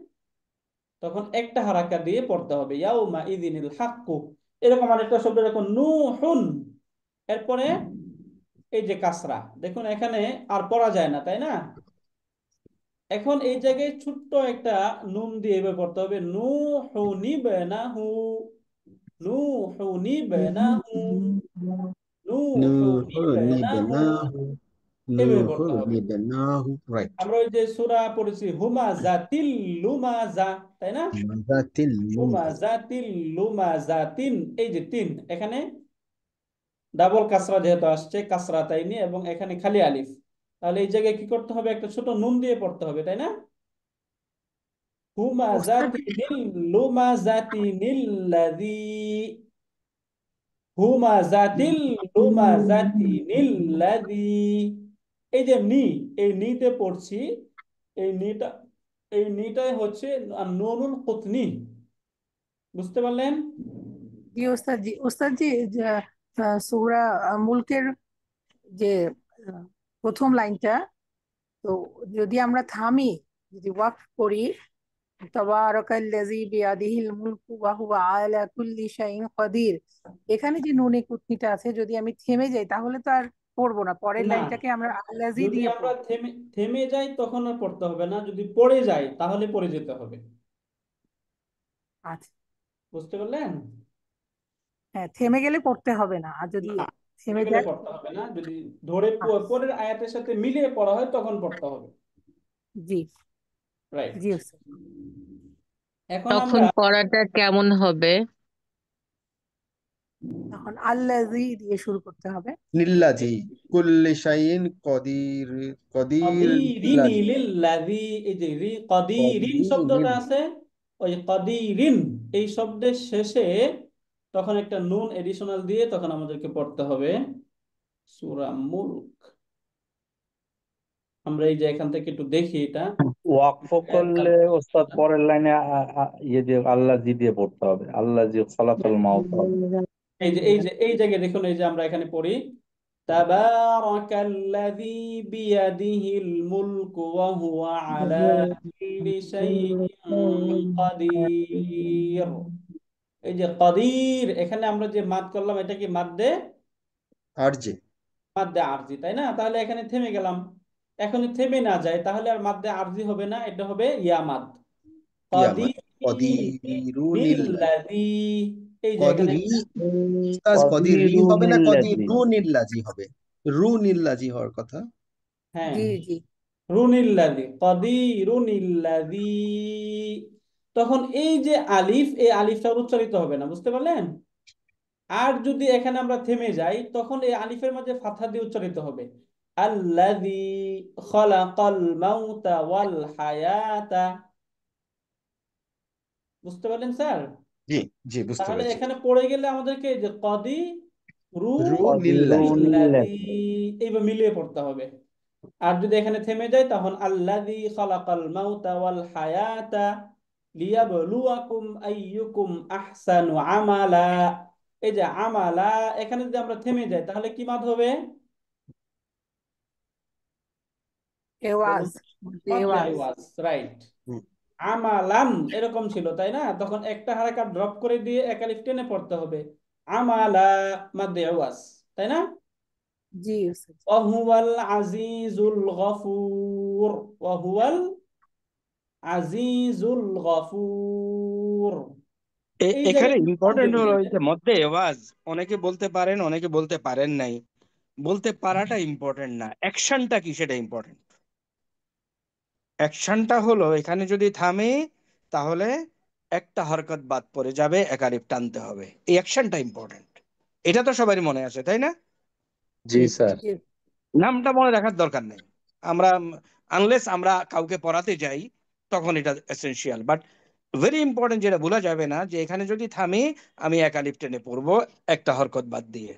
তখন একটা হারাকা দিয়ে পড়তে হবে ইয়াউমা ইযিনিল হাক্কু। এরকম আরেকটা শব্দ দেখুন নূহুন, এরপরে এই যে কাসরা, দেখুন এখানে আর পড়া যায় না, তাই না? এখন এই জায়গায় ছোট্ট একটা নুন দিয়ে এভাবে পড়তে হবে নুহুনিবনাহু, নুহুনিবনাহু, নুহু নুহুনিবনাহু, নিবনাহু এভাবে নুহু পড়তে হবে। নিবনাহু রাইট আমরা ওই যে সূরা পড়েছি হুমাজাতিল লুমাজা, তাই না? মাযাতিল লুমাযা হুমাজাতিল লুমাজাতিন, এই যে তিন, এখানে ডাবল কাসরা যেহেতু আসছে কাসরা তাইনি, এবং এখানে খালি আলিফ, তাহলে এই জায়গায় কি করতে হবে? একটা ছোট নুন দিয়ে পড়তে হবে, তাই না? ওস্তাদ হুমাজাতিনিল লুমাজাতিনিল্লাযী, হুমাজাতিল লুমাজাতিনিল্লাযী। এই যে নি, এই নিতে পড়ছি, এই নিটা, এই নিটাই হচ্ছে নুনুল কুতনি। বুঝতে পারলেন? জি ওস্তাদ জি, ওস্তাদ জি, সূরা মুলকের যে আহ, প্রথম লাইনটা, তো যদি আমরা থামি, যদি ওয়াকফ করি, তাবারাকাল্লাযী বিয়াদিহিল মুলকু ওয়া হুয়া আলা কুল্লি শাইইন কাদির। এখানে যে নুনে কুতনিটা আছে, যদি আমি থেমে যাই তাহলে তো আর পড়বো না, পরের না, লাইনটাকে আমরা আল্লাযী যদি দিয়ে আমরা পড়বো। থেমে থেমে যাই তখন আর পড়তে হবে না, যদি পড়ে যাই তাহলে পড়ে যেতে হবে। আচ্ছা, বুঝতে পারলেন? হ্যাঁ, থেমে গেলে পড়তে হবে না, আর যদি না, থেমে থেমে গেলে যায়। পড়তে হবে না, যদি ধরে আচ্ছা, পরের আয়াতের সাথে মিলিয়ে পড়া হয় তখন পড়তে হবে। জি রাইট। জি স্যার। এখন তখন আমরা পড়াটা কেমন হবে? তখন আল্লাযী দিয়ে শুরু করতে হবে। নিল্লাজি কুল্লি শাইইন কদির কদির কদিরিন নিল্লাজি লিল্লাযী, এই যে কদিরিন শব্দটা কদিরিন আছে, ওই কদিরিন এই শব্দের শেষে তখন একটা নুন এডিশনাল দিয়ে তখন আমাদেরকে পড়তে হবে সূরা মুলক। আমরা এই যে এখান থেকে একটু দেখি এটা। ওয়াকফ করলে ওস্তাদ পরের লাইনে ইয়ে দিয়ে আল্লাহ জি দিয়ে পড়তে হবে, আল্লাহ জি খালাকাল মাউত হবে। এই জায়গায় দেখুন, এই যে আমরা এখানে পড়ি তাবারাকাল্লাযী বিয়াদিহিল মুলকু ওয়া হুয়া আলা কুল্লি শাইইন কাদির। এই যে কাদির, এখানে আমরা যে মাদ করলাম এটা কি মাদ্দে আর যে মাদ্দে আরজি, তাই না? তাহলে এখানে থেমে গেলাম। এখন থেমে না যায় তাহলে আর মাদ্দে আরজি হবে না, এটা হবে ইয়া মাদ। ইয়ামাত কদিরু নিল্লাজি কাদিরিল্লাযী, এই যে এখানে কদিরি উস্তাদ কদিরি হবে না কদিরুনিল্লাযী। কদিরু নিল্লাজি হবে, রু নিল্লাজি হওয়ার কথা। হ্যাঁ, জি জি রুনিল্লাযী কদিরুনিল্লাযী, তখন এই যে আলিফ, এই আলিফটা উচ্চারিত হবে না, বুঝতে পারলেন? আর যদি এখানে আমরা থেমে যাই তখন এই আলিফের মাঝে ফাথা দিয়ে উচ্চারিত হবে আল্লাযী খালাকাল মাউতা ওয়াল হায়াতা। বুঝতে পারলেন স্যার? জি জি বুঝতে তাহলে পেরেছি। এখানে পড়ে গেলে আমাদেরকে এই যে কদি রু রু নিল্লাজি নিল্লাযী কদিরুনিল্লাযী। এইভাবে মিলিয়ে পড়তে হবে। আর যদি এখানে থেমে যায় তখন আল্লাযী খালাকাল মাউতা ওয়াল হায়াতা লিয়াবলুয়াকুম আইয়ুকুম আহসানু আমালা। এই যে আমালা, এখানে যদি আমরা থেমে যাই তাহলে কি মাদ হবে? বলুন। এওয়াজ, মাদ্দে এওয়াজ। ইওয়াজ, রাইট। হুম, আমালান এরকম ছিল, তাই না? তখন একটা হারাকাত ড্রপ করে দিয়ে এক আলিফ টেনে পড়তে হবে আমালা, মাদ্দে ইওয়াজ, তাই না? জি স্যার। ওয়াহুয়াল আজিজুল গফুর, ওয়াহুয়াল আজিজুল গফুর। এই এখানে জায়গায় ইম্পর্টেন্ট হলো কনফিউজ এই যে মধ্যে এওয়াজ, অনেকে বলতে পারেন অনেকে বলতে পারেন নাই। বলতে পারাটা ইম্পর্টেন্ট না, অ্যাকশনটা কি সেটা ইম্পর্টেন্ট। অ্যাকশনটা হলো এখানে যদি থামে তাহলে একটা হরকত বাদ পড়ে যাবে, এক আলিফ টানতে হবে, এই অ্যাকশনটা ইম্পর্টেন্ট। এটা তো সবারই মনে আছে, তাই না? জি স্যার। জি নামটা মনে রাখার দরকার নেই, আমরা আনলেস আমরা কাউকে পড়াতে যাই তখন এটা এসেনশিয়াল। বাট ভেরি ইম্পর্টেন্ট, যেটা ভোলা যাবে না, যে এখানে যদি থামি আমি এক আলিফ টেনে পড়বো একটা হরকত বাদ দিয়ে।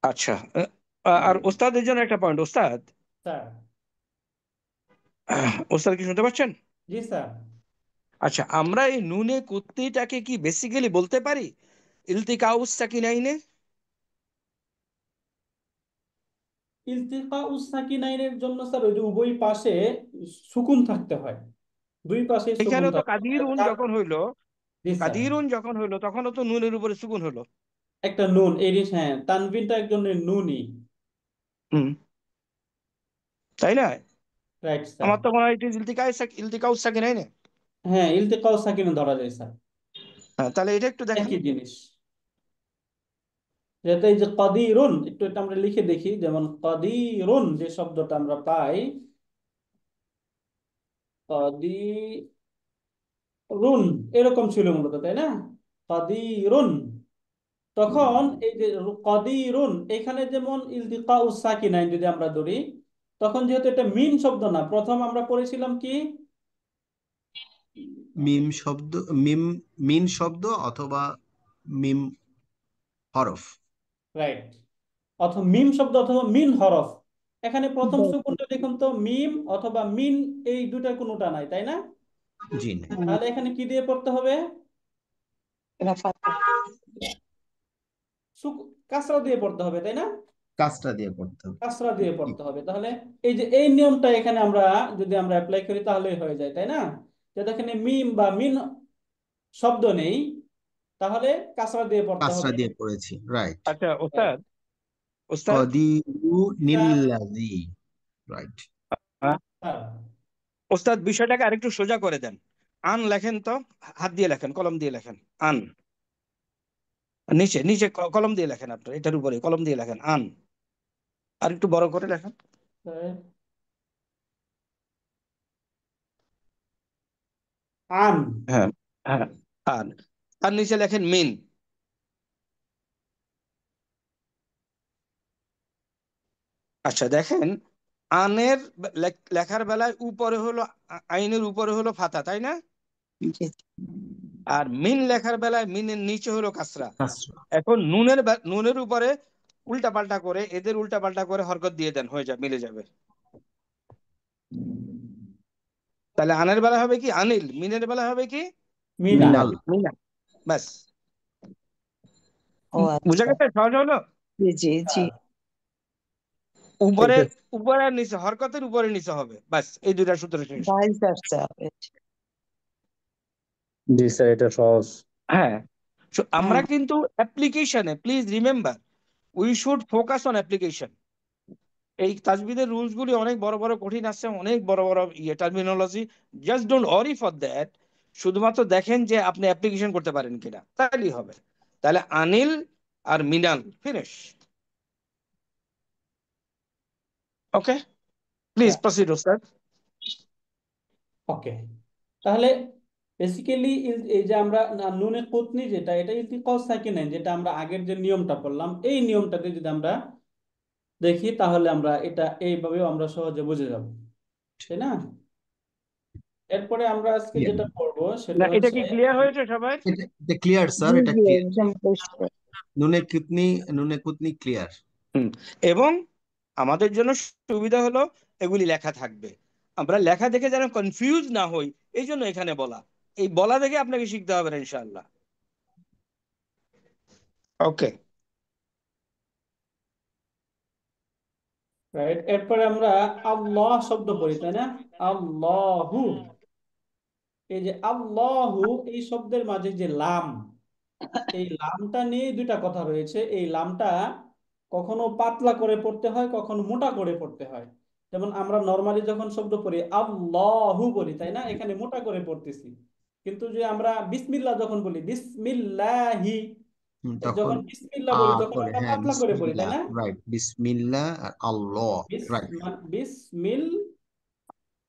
আচ্ছা, আর ওস্তাদের জন্য একটা পয়েন্ট। ওস্তাদ, স্যার। ওস্তাদ কি শুনতে পাচ্ছেন? জি স্যার। আচ্ছা, আমরা এই নুনে কুত্তিটাকে কি বেসিক্যালি বলতে পারি ইলতিকাউস সাকিনাইনে? ইলতিকাউস সাকিনাইনের জন্য স্যার ওই যে উভয় পাশে সুকুন থাকতে হয়, দুই পাশে সুকুন এখানে তো থাকতে হয়। কাদিরুন যখন হইলো, জি স্যার। কাদিরুন যখন হইলো তখনও তো নুনের উপরে সুকুন হলো। একটা নুন এরিস, হ্যাঁ, তানবিনটা একজন নুনই। হুম, তাই না? Right sir. আমার তো মনে হয় ইট ইজ ইলতিকাউস সাকিনাইনে। হ্যাঁ, ইলতিকাউস সাকিনা ধরা যায় স্যার। হ্যাঁ, তাহলে এটা একটু দেখেন। একই জিনিস। যেটা এই যে কাদিরুন, একটু এটা আমরা লিখে দেখি, যেমন কাদিরুন যে শব্দটা আমরা পাই, কাদিরুন এরকম ছিল মূলত, তাই না? কাদিরুন, তখন এই যে কাদিরুন এখানে যেমন ইলতিকাউস সাকিনাইন যদি আমরা ধরি, তখন যেহেতু এটা মিন শব্দ না, প্রথম আমরা পড়েছিলাম কি? মিম শব্দ, মিম মিন শব্দ অথবা মিম হরফ। রাইট, অথবা মিম শব্দ অথবা মিন হরফ। এখানে প্রথম সুকুনটা দেখুন তো, মিম অথবা মিন, এই দুটার কোনোটা নাই, তাই না? জি না। তাহলে এখানে কি দিয়ে পড়তে হবে? কাসরা দিয়ে পড়তে হবে, তাই না? কাজটা দিয়ে করতে হবে। কাসরা দিয়ে পড়তে হবে। তাহলে এই যে এই নিয়মটা এখানে আমরা যদি আমরা অ্যাপ্লাই করি তাহলেই হয়ে যায়, তাই না? যে এখানে মিম বা মিন শব্দ নেই, তাহলে কাসরা দিয়ে পড়তে কাজটা হবে। দিয়ে করেছি, রাইট। আচ্ছা Right. ওস্তাদ কদিরু এটা নিল্লাযী, রাইট। হ্যাঁ, ওস্তাদ বিষয়টাকে আরেকটু সোজা করে দেন। আন লেখেন তো, হাত দিয়ে লেখেন, কলম দিয়ে লেখেন। আন নিচে নিচে কলম দিয়ে লেখেন, আপনার এটার উপরে কলম দিয়ে লেখেন আন, আর একটু বড় করে লেখেন। right. আন হ্যাঁ হ্যাঁ, আন। আর নিচে লেখেন মিন। আচ্ছা দেখেন, আনের লেখার বেলায় উপরে হলো আইনের উপরে হলো ফাতা, তাই না? জি আর মিন লেখার বেলায় মিনের নিচে হলো কাসরা। কাসরা। এখন নুনের উপরে উল্টা পাল্টা করে, এদের উল্টা পাল্টা করে হরকত দিয়ে দেন, হয়ে যাবে, মিলে যাবে। তাহলে আনের বেলা হবে কি আনিল, মিনের বেলা হবে কি মিনা। মিনাল। মিনা। ব্যাস, ও বুঝা আচ্ছা, গেছে? সহজ হলো। জি জি জি, উপরে এটা উপরে আর নিচে, হরকতের উপরে নিচে হবে, ব্যাস, এই দুইটা সূত্র শেষ। ভাইস ভার্সা হবে। জি স্যার, এটা সহজ। হ্যাঁ, আমরা হুম, কিন্তু অ্যাপ্লিকেশনে, please remember, we should focus on application. এই তাজবিদের রুলস গুলি অনেক বড় বড় কঠিন আছে, অনেক বড় বড় terminology, just don't worry for that. শুধুমাত্র দেখেন যে আপনি অ্যাপ্লিকেশন করতে পারেন কিনা, তাহলেই হবে। তাহলে আনিল আর মিনাল, ফিনিশ। ওকে, প্লিজ প্রসিড ওস্তাদ। ওকে, তাহলে বেসিক্যালি এই যে আমরা নুনে কুতনি যেটা, এটা ইলতিকাউ সাকিনাইন, যেটা আমরা আগের যে নিয়মটা পড়লাম, এই নিয়মটাতে যদি আমরা দেখি তাহলে আমরা এটা এইভাবেও আমরা সহজে বুঝে যাব, তাই না? এরপরে আমরা আজকে Clear? যেটা পড়বো সেটা না, এটা হচ্ছে কি ক্লিয়ার হয়েছে সবাই? এটা ক্লিয়ার স্যার, জি এটা জি ক্লিয়ার। একদম পরিষ্কার। নুনে কুতনি ক্লিয়ার। হুম। এবং আমাদের জন্য সুবিধা হলো এগুলি লেখা থাকবে, আমরা লেখা দেখে যেন কনফিউজ না হই, এই জন্য এখানে বলা। এই বলা দেখে আপনাকে শিখতে হবে না ইনশাআল্লাহ। ওকে, রাইট। এরপরে আমরা আল্লাহ শব্দ পড়ি, তাই না? আল্লাহু, এই যে আল্লাহু এই শব্দের মাঝে যে লাম, এই লামটা নিয়ে দুইটা কথা রয়েছে। এই লামটা কখনো পাতলা করে পড়তে হয়, কখনো মোটা করে পড়তে হয়। যেমন আমরা নর্মালি যখন শব্দ পড়ি আল্লাহু বলি, তাই না? এখানে মোটা করে পড়তেছি। কিন্তু যে আমরা বিসমিল্লাহ যখন বলি বিসমিল্লাহি, তখন যখন বিসমিল্লাহ বলি তখন করে, আমরা হ্যাঁ, পাতলা করে পড়ি, তাই বিসমিল্লাহ, না? রাইট, বিসমিল্লাহ আর আল্লাহ, রাইট। বিসমিল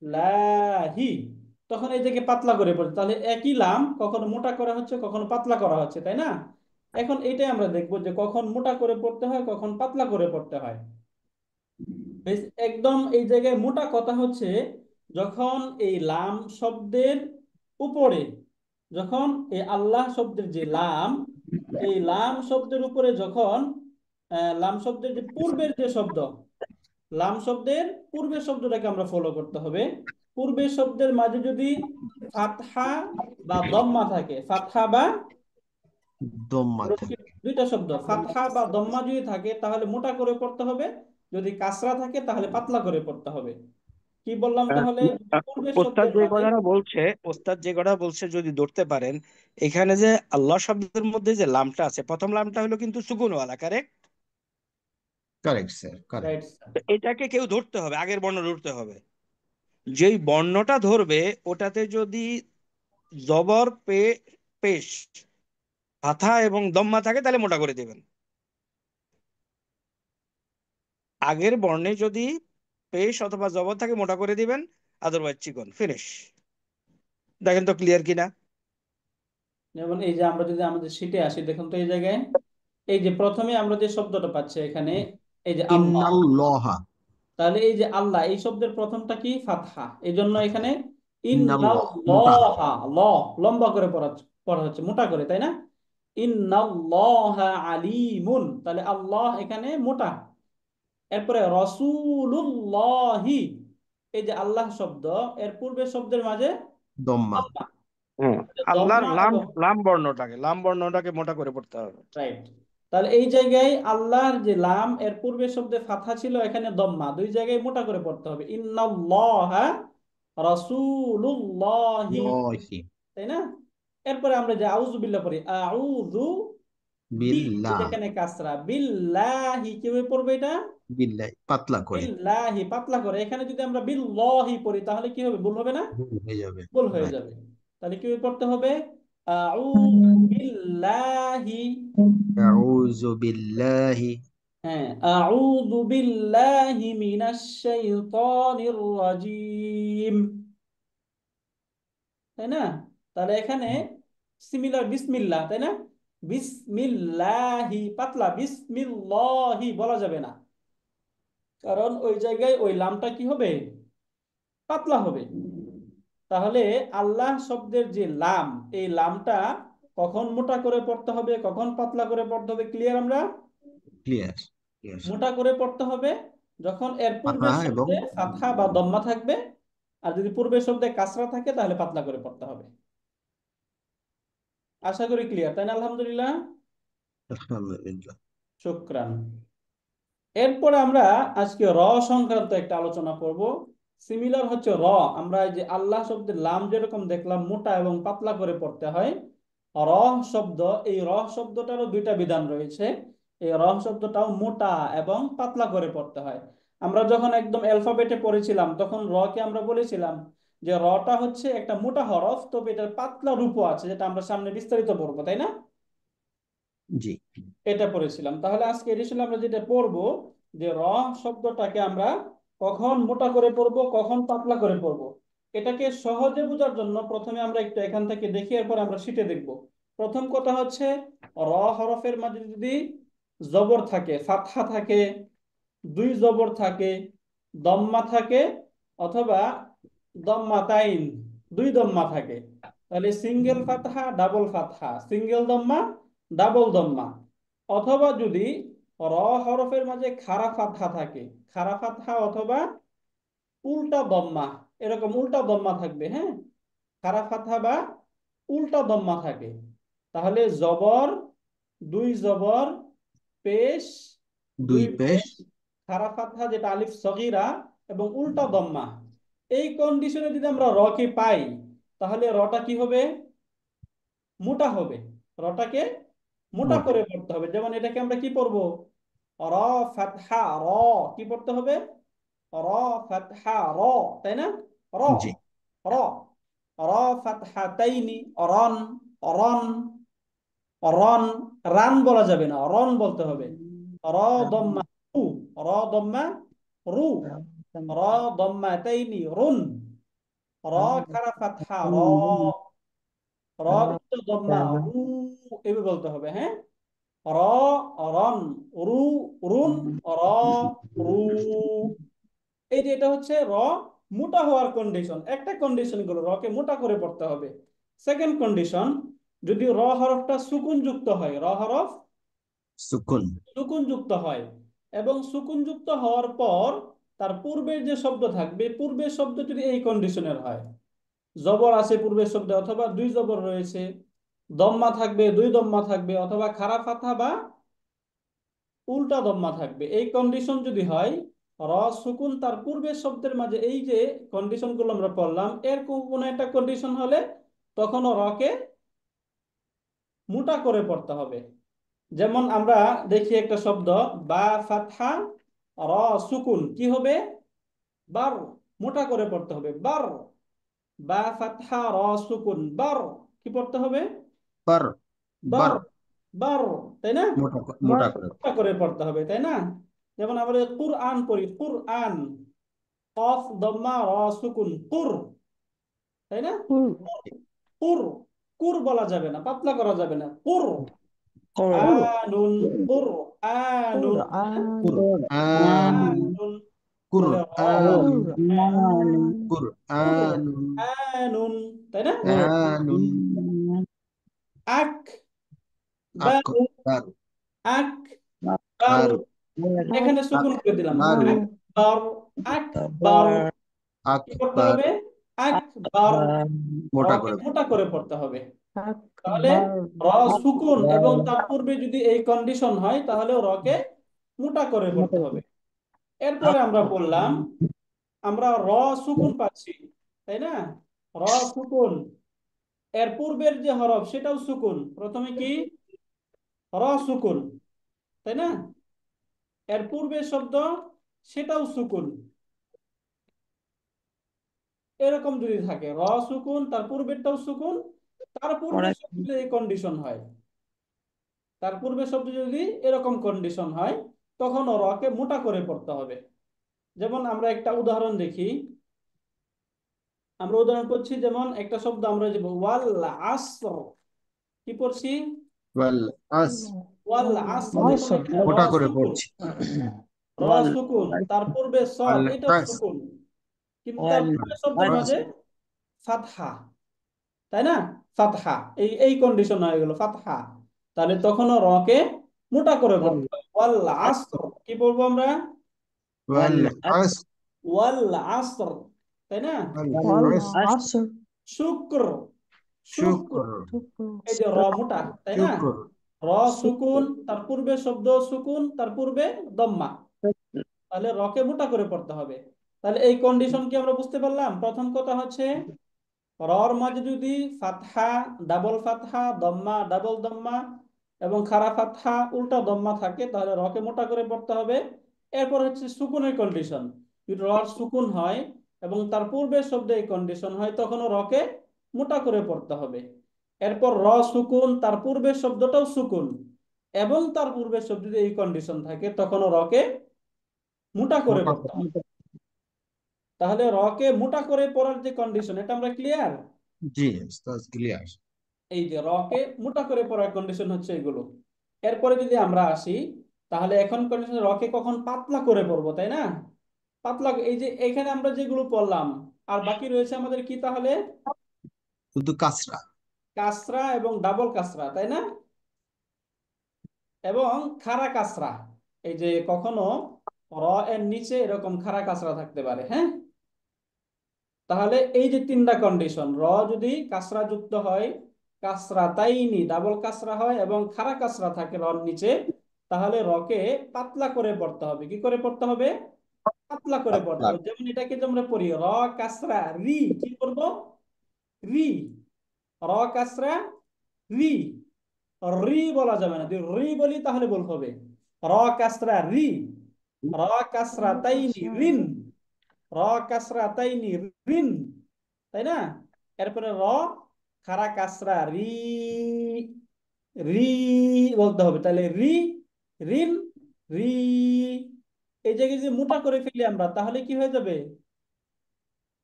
লাহি, তখন এই জায়গায় পাতলা করে পড়ছে। তাহলে একই লাম কখনো মোটা করা হচ্ছে, কখনো পাতলা করা হচ্ছে, তাই না? এখন এটাই আমরা দেখবো যে কখন মোটা করে পড়তে হয়, কখন পাতলা করে পড়তে হয়। একদম এই জায়গায় মোটা কথা হচ্ছে যখন এই লাম শব্দের উপরে, যখন এই আল্লাহ শব্দের যে লাম, এই লাম শব্দের উপরে যখন লাম শব্দের যে পূর্বের যে শব্দ, লাম শব্দের পূর্বের শব্দটাকে আমরা ফলো করতে হবে। পূর্বের শব্দের মাঝে যদি ফাতহা বা দম্মা থাকে, ফাতহা বা দম্মা থাকে। দুইটা শব্দ, ফাতহা বা দম্মা যদি থাকে তাহলে মোটা করে পড়তে হবে, যদি কাসরা থাকে তাহলে পাতলা করে পড়তে হবে। কি বললাম তাহলে? পূর্বের ওস্তাদ শব্দের যে মাঝে, কথাটা বলছে, ওস্তাদ যে কথা বলছে যদি ধরতে পারেন, এখানে যে আল্লাহ শব্দের মধ্যে যে লামটা আছে, প্রথম লামটা হলো কিন্তু সুকুনওয়ালা, correct? Correct sir, correct. Right? এটাকে কেউ ধরতে হবে, আগের বর্ণ ধরতে হবে। যেই বর্ণটা ধরবে ওটাতে যদি জবর পেশ, ফাথা এবং দম্মা থাকে তাহলে মোটা করে দেবেন। আগের বর্ণে যদি পেশ অথবা জবর থাকে মোটা করে দিবেন, আদারওয়াইজ চিকন, ফিনিশ। দেখেন তো ক্লিয়ার কিনা। যেমন এই যে আমরা যদি আমাদের শিটে আসি, দেখুন তো এই জায়গায় এই যে প্রথমে আমরা যে শব্দটা পাচ্ছি এখানে, এই যে আল্লাহ, ইন্নাল্লাহা, তাহলে এই যে আল্লাহ এই শব্দের প্রথমটা কি? ফাতহা। এই জন্য এখানে ইন্নাল্লাহ মোটা, ইন্নাল্লাহা, ল লম্বা করে পড়া হচ্ছে, মোটা করে, তাই না? ইন্নাল্লাহা আলিমুন, তাহলে আল্লাহ এখানে মোটা। এরপরে রসুলুল্লাহি, এই যে আল্লাহ শব্দ, এর পূর্বের শব্দের মাঝে দম্মা। হুম, আল্লাহর দম্মা লাম এবং লাম বর্ণটাকে মোটা করে পড়তে হবে। রাইট। তাহলে এই জায়গায় আল্লাহর যে লাম এর পূর্বের শব্দে ফাথা ছিল, এখানে দম্মা, দুই জায়গায় মোটা করে পড়তে হবে। ইন্নাল্লাহা রাসূলুল্লাহি, লহি তাই না? এরপরে আমরা যে আউযু বিল্লাহ পড়ি, আউযু বি, বিল্লাহ, এখানে কাসরা, বিল্লাহি কিভাবে পড়বে এটা? বিল্লাহি পাতলা করে, বিল্লাহি পাতলা করে। এখানে যদি আমরা বিল্লাহি পড়ি তাহলে কি হবে? ভুল হবে না? ভুল হয়ে যাবে। ভুল হয়ে রাইট। যাবে। তাহলে কিভাবে পড়তে হবে? আউযু বিল্লাহি, আউযু বিল্লাহি, হ্যাঁ, আউযু বিল্লাহি মিনাশ শাইতানির রাজিম, তাই না? তাহলে এখানে সিমিলার বিসমিল্লাহ, তাই না? বিসমিল্লাহি পাতলা, বিসমিল্লাহি বলা যাবে না, কারণ ওই জায়গায় ওই লামটা কি হবে? পাতলা হবে। তাহলে আল্লাহ শব্দের যে লাম, এই লামটা কখন মোটা করে পড়তে হবে, কখন পাতলা করে পড়তে হবে, ক্লিয়ার? আমরা ক্লিয়ার ক্লিয়ার। মোটা করে পড়তে হবে যখন এর ফাথা পূর্বের এবং শব্দে ফাতহা বা দম্মা থাকবে, আর যদি পূর্বের শব্দে কাসরা থাকে তাহলে পাতলা করে পড়তে হবে। আশা করি ক্লিয়ার, তাই না? আলহামদুলিল্লাহ, আলহামদুলিল্লাহ। শুকরান। এরপরে আমরা আজকে র সংক্রান্ত একটা আলোচনা করব। সিমিলার হচ্ছে র, আমরা এই যে আল্লাহ শব্দের লাম যেরকম দেখলাম মোটা এবং পাতলা করে পড়তে হয়, র শব্দ, এই র শব্দটারও দুইটা বিধান রয়েছে। এই র শব্দটাও মোটা এবং পাতলা করে পড়তে হয়। আমরা যখন একদম অ্যালফাবেটে পড়েছিলাম তখন র কে আমরা বলেছিলাম যে রটা হচ্ছে একটা মোটা হরফ, তবে এটার পাতলা রূপও আছে, যেটা আমরা সামনে বিস্তারিত পড়বো, তাই না? জি এটা পড়েছিলাম। তাহলে আজকে এডিশনে আমরা যেটা পড়বো যে র শব্দটাকে আমরা কখন মোটা করে পড়বো, কখন পাতলা করে পড়বো, এটাকে সহজে বোঝার জন্য প্রথমে আমরা একটু এখান থেকে দেখি, এরপর আমরা শিটে দেখব। প্রথম কথা হচ্ছে, র হরফের মাঝে যদি জবর থাকে, ফাতহা থাকে, দুই জবর থাকে, দম্মা থাকে, অথবা দম্মাতাইন, দুই দম্মা থাকে, তাহলে সিঙ্গেল ফাতহা ডাবল ফাতহা, সিঙ্গেল দম্মা ডাবল দম্মা, অথবা যদি র হরফের মাঝে খাড়া ফাতহা থাকে, খাড়া ফাতহা অথবা উল্টা দম্মা, এরকম উল্টা দম্মা থাকবে, হ্যাঁ, খাড়া ফাতহা বা উল্টা দম্মা থাকে, তাহলে জবর, দুই জবর, পেশ, দুই দুই পেশ, পেশ, খাড়া ফাতহা যেটা আলিফ সগীরা, এবং উল্টা দম্মা, এই কন্ডিশনে যদি আমরা র কে পাই তাহলে রটা কি হবে? মোটা হবে। রটাকে মোটা মোটা করে পড়তে হবে। যেমন এটাকে আমরা কি পড়বো? র ফাতহা র, কি পড়তে হবে? র ফাতহা র, তাই না? র, জি র, র ফাতহাতাইনি, রন, রন, রন, রান বলা যাবে না, রন বলতে হবে। র দম্মা রু, র দম্মা রু, র দম্মাতাইনি রুন, র খারা ফাতহা র, র উচ্চ দম্মা রু, এভাবে বলতে হবে, হ্যাঁ। র, রন, রু, রুন, র, রু। এই যে এটা হচ্ছে র মোটা হওয়ার কন্ডিশন। একটা কন্ডিশন গুলো রকে মোটা করে পড়তে হবে। সেকেন্ড কন্ডিশন, যদি র হরফটা সুকুন যুক্ত হয়, র হরফ সুকুন, সুকুন যুক্ত হয়, এবং সুকুন যুক্ত হওয়ার পর তার পূর্বের যে শব্দ থাকবে, পূর্বের শব্দ যদি এই কন্ডিশনের হয়, জবর আছে পূর্বের শব্দে, অথবা দুই জবর রয়েছে, দম্মা থাকবে, দুই দম্মা থাকবে, অথবা খাড়া ফাতহা বা উল্টা দম্মা থাকবে, এই কন্ডিশন যদি হয়, র সুকুন তার পূর্বের শব্দের মাঝে, এই যে কন্ডিশন গুলো আমরা পড়লাম, এর কোনো একটা কন্ডিশন হলে তখন রকে মোটা করে পড়তে হবে। যেমন আমরা দেখি একটা শব্দ, বা ফাতহা র সুকুন, কি হবে? বার, মোটা করে পড়তে হবে, বার, বা ফাতহা র সুকুন বার, কি পড়তে হবে? বার, বার, বার, বার, তাই না? মোটা করে। মোটা করে পড়তে হবে, তাই না? যেমন আমরা কুরআন পড়ি, কুরআন, কফ দম্মা র সুকুন কুর, তাই না? কুর, কুর বলা যাবে না, পাতলা করা যাবে না, কুর আনুন, কুর আনুন, তাই না? কুরআন, আনুন, তাহলে র, কুরআন, কুর কুরআন, আনুন, তাই না? আনুন, আক বারু, আকবার, আক বারু, বার, এখানে সুকুন করে দিলাম, আকবারু, আকবার, আকবার, কি করতে আকবার, হবে? আকবার, মোটা রকে করে। মোটা করে পড়তে হবে। তাহলে র সুকুন এবং তার পূর্বে যদি এই কন্ডিশন হয় তাহলে রকে মোটা করে পড়তে হবে। এরপরে আমরা বললাম আমরা র সুকুন পাচ্ছি, তাই না? র সুকুন, এর পূর্বের যে হরফ সেটাও সুকুন। প্রথমে কি র সুকুন, তাই না? এর পূর্বের শব্দ সেটাও সুকুন। এরকম যদি থাকে র সুকুন তার পূর্বেরটাও সুকুন, তার পূর্বের শব্দ যদি এই কন্ডিশন হয়, তার পূর্বের শব্দ যদি এরকম কন্ডিশন হয় তখন রকে মোটা করে পড়তে হবে। যেমন আমরা একটা উদাহরণ দেখি, আমরা উদাহরণ করছি, যেমন একটা শব্দ আমরা যে ওয়াল আসর, কি পড়ছি? ওয়াল আস ওয়াল আসর। দেখুন এখানে র মোটা করে সুকুন, পড়ছি। র সুকুন, তার পূর্বে সদ, ওয়াল এটাও আস সুকুন, কিন্তু তার পূর্বে শব্দের মাঝে ফাতহা, তাই না? ফাতহা, এই এই কন্ডিশন হয়ে গেল ফাতহা। তাহলে তখনও রকে মোটা করে পড়তে হবে। ওয়াল আসর, কি বলবো আমরা? ওয়াল আস ওয়াল আসর, তাই না? ওয়াল আস শুক্র, শুক্র, শুকর এই যে র মোটা, তাই না? শুকর র সুকুন, তার পূর্বে শব্দ সুকুন, তার পূর্বে দম্মা, তাহলে রকে মোটা করে পড়তে হবে। তাহলে এই কন্ডিশন কি আমরা বুঝতে পারলাম? প্রথম কথা হচ্ছে রর মাঝে যদি ফাতহা, ডাবল ফাতহা, দম্মা, ডাবল দম্মা এবং খাড়া ফাতহা, উল্টা দম্মা থাকে তাহলে রকে মোটা করে পড়তে হবে। এরপর হচ্ছে সুকুনের কন্ডিশন, যদি রর সুকুন হয় এবং তার পূর্বের শব্দে এই কন্ডিশন হয় তখনও রকে মোটা করে পড়তে হবে। এরপর র সুকুন, তার পূর্বের শব্দটাও সুকুন এবং তার পূর্বের শব্দে যদি এই কন্ডিশন থাকে তখনও রকে মোটা করে মোটা পড়তে হবে। তাহলে রকে মোটা করে পড়ার যে কন্ডিশন, এটা আমরা ক্লিয়ার? জি উস্তাদ ক্লিয়ার। এই যে রকে মোটা করে পড়ার কন্ডিশন হচ্ছে এগুলো। এরপরে যদি আমরা আসি, তাহলে এখন কন্ডিশন রকে কখন পাতলা করে পড়বো, তাই না? পাতলা, এই যে এখানে আমরা যেগুলো পড়লাম, আর বাকি রয়েছে আমাদের কি তাহলে? শুধু কাসরা। কাসরা এবং ডাবল কাসরা, তাই না? এবং খাড়া কাসরা, এই যে কখনো র এর নিচে এরকম খাড়া কাসরা থাকতে পারে, হ্যাঁ? তাহলে এই যে তিনটা কন্ডিশন, র যদি কাসরা যুক্ত হয়, কাসরা তাইনি ডাবল কাসরা হয় এবং খাড়া কাসরা থাকে রর নিচে, তাহলে রকে পাতলা করে পড়তে হবে। কি করে পড়তে হবে? পাতলা করে পড়তে হবে। যেমন এটাকে যে আমরা পড়ি র কাসরা রি, কি করব? রি, র কাসরা রি, রি বলা যাবে না। যদি রি বলি তাহলে ভুল হবে। র কাসরা রি, র কাসরা তাইনি রিন, র কাসরা তাইনি রিন, তাই না? এরপরে র খাড়া কাসরা রি, রি বলতে হবে। তাহলে রি, রিন, রি। এই জায়গায় যে মোটা করে ফেলি আমরা তাহলে কি হয়ে যাবে?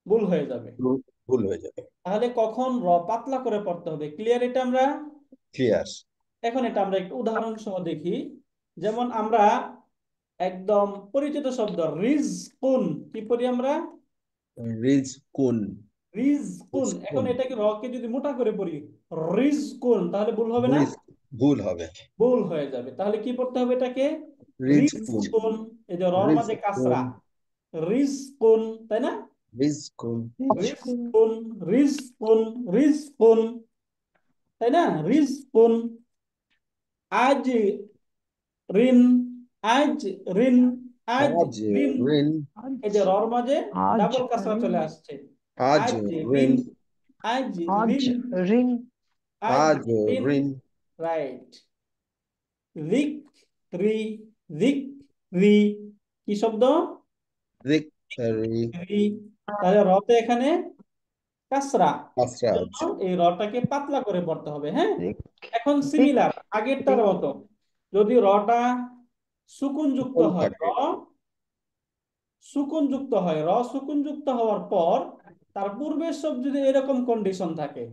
ভুল হয়ে যাবে। ভুল হয়ে যাবে। তাহলে কখন র পাতলা করে পড়তে হবে, ক্লিয়ার এটা আমরা? ক্লিয়ার। এখন এটা আমরা একটু উদাহরণ সহ দেখি। যেমন আমরা একদম পরিচিত শব্দ রিজকুন, কি পড়ি আমরা? রিজকুন রিজকুন। এখন রিজকুন এটাকে র কে যদি মোটা করে পড়ি রিজকুন তাহলে ভুল হবে না? ভুল হবে। ভুল হয়ে যাবে। তাহলে কি পড়তে হবে এটাকে? রিজকুন রিজকুন, এই যে রর মাঝে রিজকুন কাসরা, রিজকুন, তাই না? রিজকুন রিজকুন, রিজকুন, রিজকুন, তাই না? রিজকুন। আজ রিন, আজ রিন, আজ আজ রিন, রিন এই যে রর মাঝে আজ ডাবল কাসরা চলে আসছে। আজ আজ রিন রিন, আজ আজ রিন, রিং আজ আজ রিন, রিন রাইট। রিক রি, রিক রি, কি শব্দ? ভিক্টরি রি। তাহলে রতে এখানে কাসরা, কাসরা জন্য আছে। এই রটাকে পাতলা করে পড়তে হবে, হ্যাঁ? রিক এখন রিক সিমিলার আগেরটার মতো, যদি রটা সুকুন যুক্ত কোন হয়, থাকে? সুকুন যুক্ত হয়, র সুকুন যুক্ত হওয়ার পর তার পূর্বের শব্দ যদি এরকম কন্ডিশন থাকে,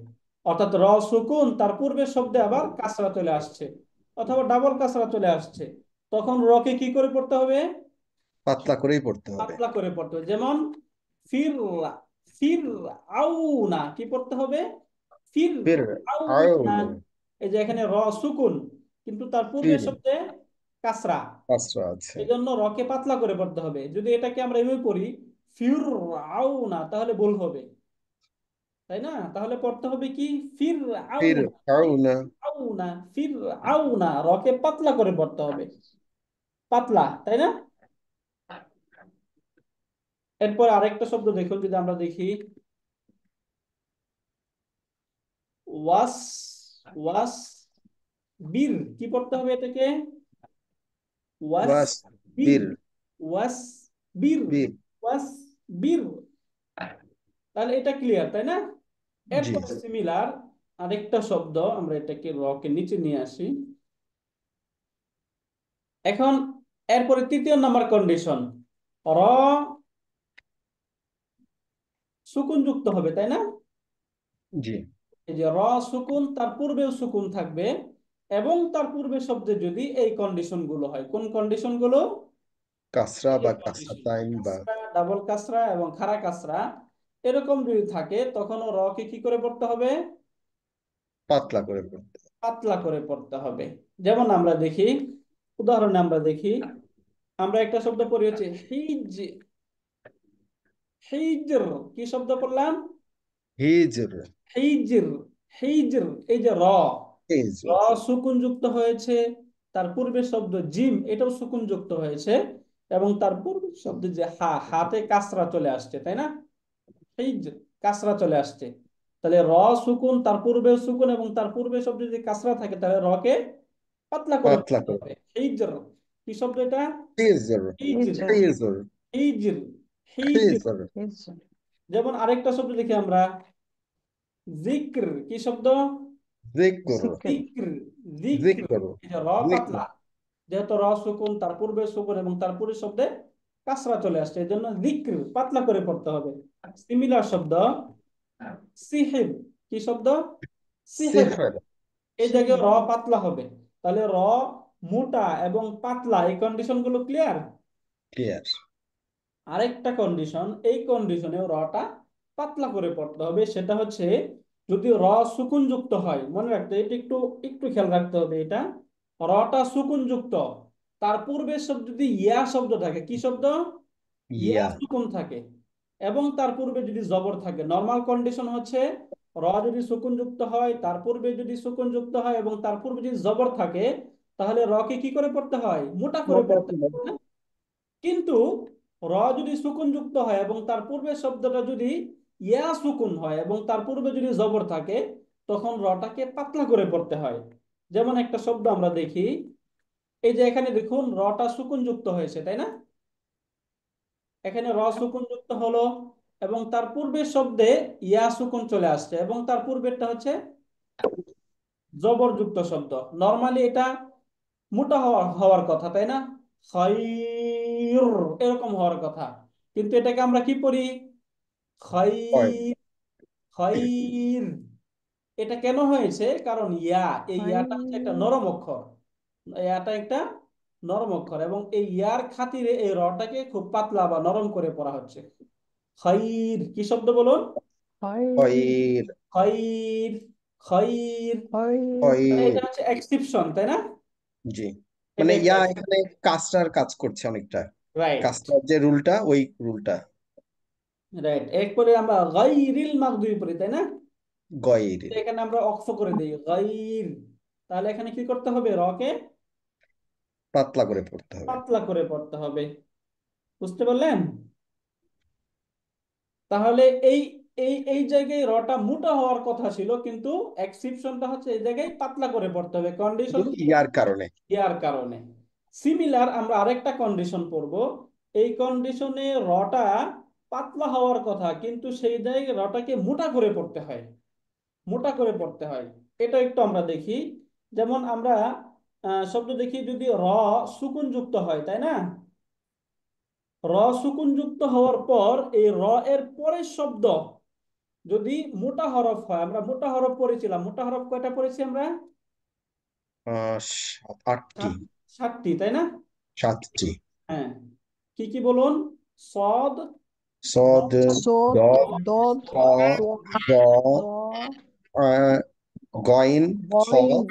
অর্থাৎ র সুকুন তার পূর্বের শব্দে আবার কাসরা চলে আসছে অথবা ডাবল কাসরা চলে আসছে, তখন রকে কি করে পড়তে হবে? পাতলা করেই পড়তে হবে। পাতলা করে পড়তে হবে। যেমন ফির, ফির আউনা, কি পড়তে হবে? ফির ফির আউনা। আউন এই যে এখানে র সুকুন কিন্তু তার পূর্বের ফির শব্দে কাসরা, কাসরা আছে। এই জন্য রকে পাতলা করে পড়তে হবে। যদি এটাকে আমরা এভাবে পড়ি ফির আউনা তাহলে ভুল হবে। তাই না? তাহলে পড়তে হবে কি ফির ফির আউনা, আউনা, আউনা, ফির আউনা, রকে পাতলা করে পড়তে হবে, পাতলা, তাই না? এরপর আরেকটা শব্দ দেখুন, যদি আমরা দেখি ওয়াস, ওয়াস বীর, কি পড়তে হবে এটাকে? ওয়াস ওয়াস বীর, বীর, ওয়াস বীর, বীর। ওয়াস বীর। তাহলে এটা ক্লিয়ার, তাই না? জি এরপর সিমিলার আরেকটা শব্দ, আমরা এটাকে রকে নিচে নিয়ে আসি। এখন এরপরে তৃতীয় নাম্বার কন্ডিশন, র সুকুন যুক্ত হবে, তাই না? জি, এই যে র সুকুন, তার পূর্বেও সুকুন থাকবে, এবং তার পূর্বে শব্দে যদি এই কন্ডিশন গুলো হয়, কোন কন্ডিশন গুলো? কাসরা এই যে বা কন্ডিশন, কাসরাতাইন বা কাসরা, ডাবল কাসরা এবং খাড়া কাসরা, এরকম যদি থাকে, তখন ও রকে কি করে পড়তে হবে? পাতলা করে পড়তে হবে। পাতলা করে পড়তে হবে। যেমন আমরা দেখি, উদাহরণে আমরা দেখি, আমরা একটা শব্দ পড়ি হচ্ছে হিজ, হিজর, কি শব্দ পড়লাম? হিজর, হিজর, হিজর। এই যে র, র হিজর, সুকুন যুক্ত হয়েছে, তার পূর্বের শব্দ জিম, এটাও সুকুন যুক্ত হয়েছে, এবং তার পূর্বের শব্দ যে হা, হাতে কাসরা চলে আসছে, তাই না? হিজ, কাসরা চলে আসছে। তাহলে র সুকুন, তার পূর্বেও সুকুন, এবং তার পূর্বের শব্দে যদি কাসরা থাকে, তাহলে রকে পাতলা করে পাতলা পড়তে করে। হবে। হিজর, কি শব্দ এটা? হিজর, হিজর, হিজর, হিজর, হিজর, হিজর। হিজর, হিজর, যেমন আরেকটা শব্দ দেখি আমরা, জিক্র, কি শব্দ? জিকর, জিকির, জিক্র, জিক্র। জিকর, এই যে র জিকর। পাতলা, যেহেতু র সুকুন, তার পূর্বে সুকুন, এবং তার পূর্বের শব্দে কাসরা চলে আসছে, এই জন্য জিক্র পাতলা করে পড়তে হবে। সিমিলার শব্দ সিহিব, কি শব্দ? সিহিব। সিহর, এই জায়গায় র সিহির, পাতলা হবে। তাহলে র মোটা এবং পাতলা, এই কন্ডিশন গুলো ক্লিয়ার। ক্লিয়ার। আরেকটা কন্ডিশন, এই কন্ডিশনে রটা পাতলা করে পড়তে হবে, সেটা হচ্ছে যদি র সুকুন যুক্ত হয়। মনে রাখতে, এটা একটু একটু খেয়াল রাখতে হবে, এটা রটা সুকুন যুক্ত, তার পূর্বের শব্দ যদি ইয়া শব্দ থাকে, কি শব্দ? ইয়া ইয়া, সুকুন থাকে, এবং তার পূর্বে যদি জবর থাকে। নর্মাল কন্ডিশন হচ্ছে র যদি সুকুন যুক্ত হয়, তার পূর্বে যদি সুকুন যুক্ত হয়, এবং তার পূর্বে যদি জবর থাকে, তাহলে রকে কি করে পড়তে হয়? মোটা করে পড়তে হয়, তাই না? কিন্তু র যদি সুকুন যুক্ত হয়, এবং তার পূর্বের শব্দটা যদি ইয়া সুকুন হয়, এবং তার পূর্বে যদি জবর থাকে, তখন রটাকে পাতলা করে পড়তে হয়। যেমন একটা শব্দ আমরা দেখি, এই যে এখানে দেখুন রটা সুকুন যুক্ত হয়েছে, তাই না? এখানে র সুকুন যুক্ত হলো, এবং তার পূর্বের শব্দে ইয়া সুকুন চলে আসছে, এবং তার পূর্বেরটা হচ্ছে জবরযুক্ত শব্দ। নরমালি এটা মোটা হওয়ার কথা, তাই না? খৈর, এরকম হওয়ার কথা, কিন্তু এটাকে আমরা কি পড়ি? হয়, খৈর, খৈর। এটা কেন হয়েছে? কারণ ইয়া, এই ইয়াটা হচ্ছে একটা খৈর, নরম অক্ষর, ইয়াটা একটা নরম অক্ষর, এবং এই ইয়ার খাতিরে এই রটাকে খুব পাতলা বা নরম করে পড়া হচ্ছে। খৈর, কি শব্দ বলুন? খৈর, খয়র, খৈর, খৈর। খৈর, মানে খয়র। এটা হচ্ছে এক্সেপশন, তাই না? জি, এটা মানে একটা ইয়া এখানে কাসরার কাজ করছে অনেকটা। রাইট, কাসরার যে রুলটা, ওই রুলটা। রাইট। এরপরে আমরা গাইরিল মাগদুবি পড়ি, তাই না? গয়ের, তো এখানে আমরা অক্ফ করে দিই গাইর, তাহলে এখানে কি করতে হবে? রকে পাতলা করে পড়তে হবে। পাতলা করে পড়তে হবে। বুঝতে পারলেন? তাহলে এই এই এই জায়গায় রটা মোটা হওয়ার কথা ছিল, কিন্তু এক্সেপশনটা হচ্ছে এই জায়গায় পাতলা করে পড়তে হবে। শুধু কন্ডিশন কি? ইয়ার কারণে। ইয়ার কারণে। সিমিলার আমরা আরেকটা কন্ডিশন পড়ব, এই কন্ডিশনে রটা পাতলা হওয়ার কথা, কিন্তু সেই জায়গায় রটাকে মোটা করে পড়তে হয়, মোটা করে পড়তে হয়। এটা একটু আমরা দেখি। যেমন আমরা শব্দ দেখি, যদি র সুকুন যুক্ত হয়, তাই না? র সুকুন যুক্ত হওয়ার পর এই র এর পরের শব্দ যদি মোটা হরফ হয়, আমরা মোটা হরফ পড়েছিলাম, মোটা হরফ কয়টা পড়েছি আমরা? 8টি, 7টি, তাই না? 7টি। হ্যাঁ, কি কি বলুন? সদ, সদ, সদ, দদ, দদ, খ, দ, দ, দ, আহ, গইন, খ, গইন,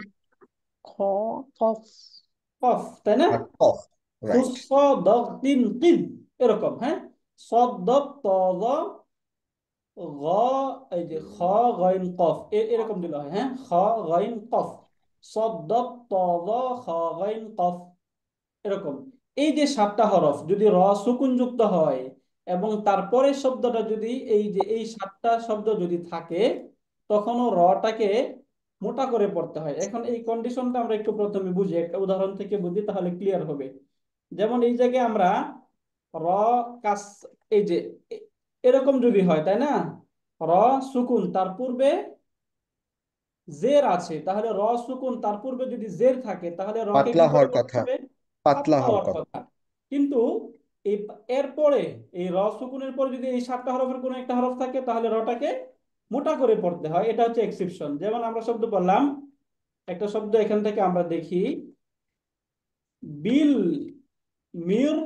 খ, কফ, কফ, তাই না? আর কফ। রাইট। ফুসফ, দগ, তিন, কিদ, এরকম। হ্যাঁ, সদ, দগ, ত, দ, গ, এই যে খ গইন কফ এরকম দিলে হয়, হ্যাঁ, খ গইন কফ, সদ দত ত দ খ গইন কফ, এরকম। এই যে 7টা হরফ যদি র সুকুন যুক্ত হয় এবং তারপরে শব্দটা যদি এই যে এই 7টা শব্দ যদি থাকে, তখনও রটাকে মোটা করে পড়তে হয়। এখন এই কন্ডিশনটা আমরা একটু প্রথমে বুঝি, একটা উদাহরণ থেকে বুঝি, তাহলে ক্লিয়ার হবে। যেমন এই জায়গায় আমরা র কাস, এই যে এরকম যদি হয়, তাই না, র সুকুন তার পূর্বে জের আছে, তাহলে র সুকুন তার পূর্বে যদি জের থাকে তাহলে রকে পাতলা কি করে হওয়ার পড়তে কথা, হবে? পাতলা পাতলা হওয়ার হওয়ার কথা। কথা। কিন্তু এই এরপরে এই র সুকুনের পর যদি এই 7টা হরফের কোনো একটা হরফ থাকে তাহলে রটাকে মোটা করে পড়তে হয়। এটা হচ্ছে এক্সেপশন। যেমন আমরা শব্দ বললাম, একটা শব্দ এখান থেকে আমরা দেখি, বিল মির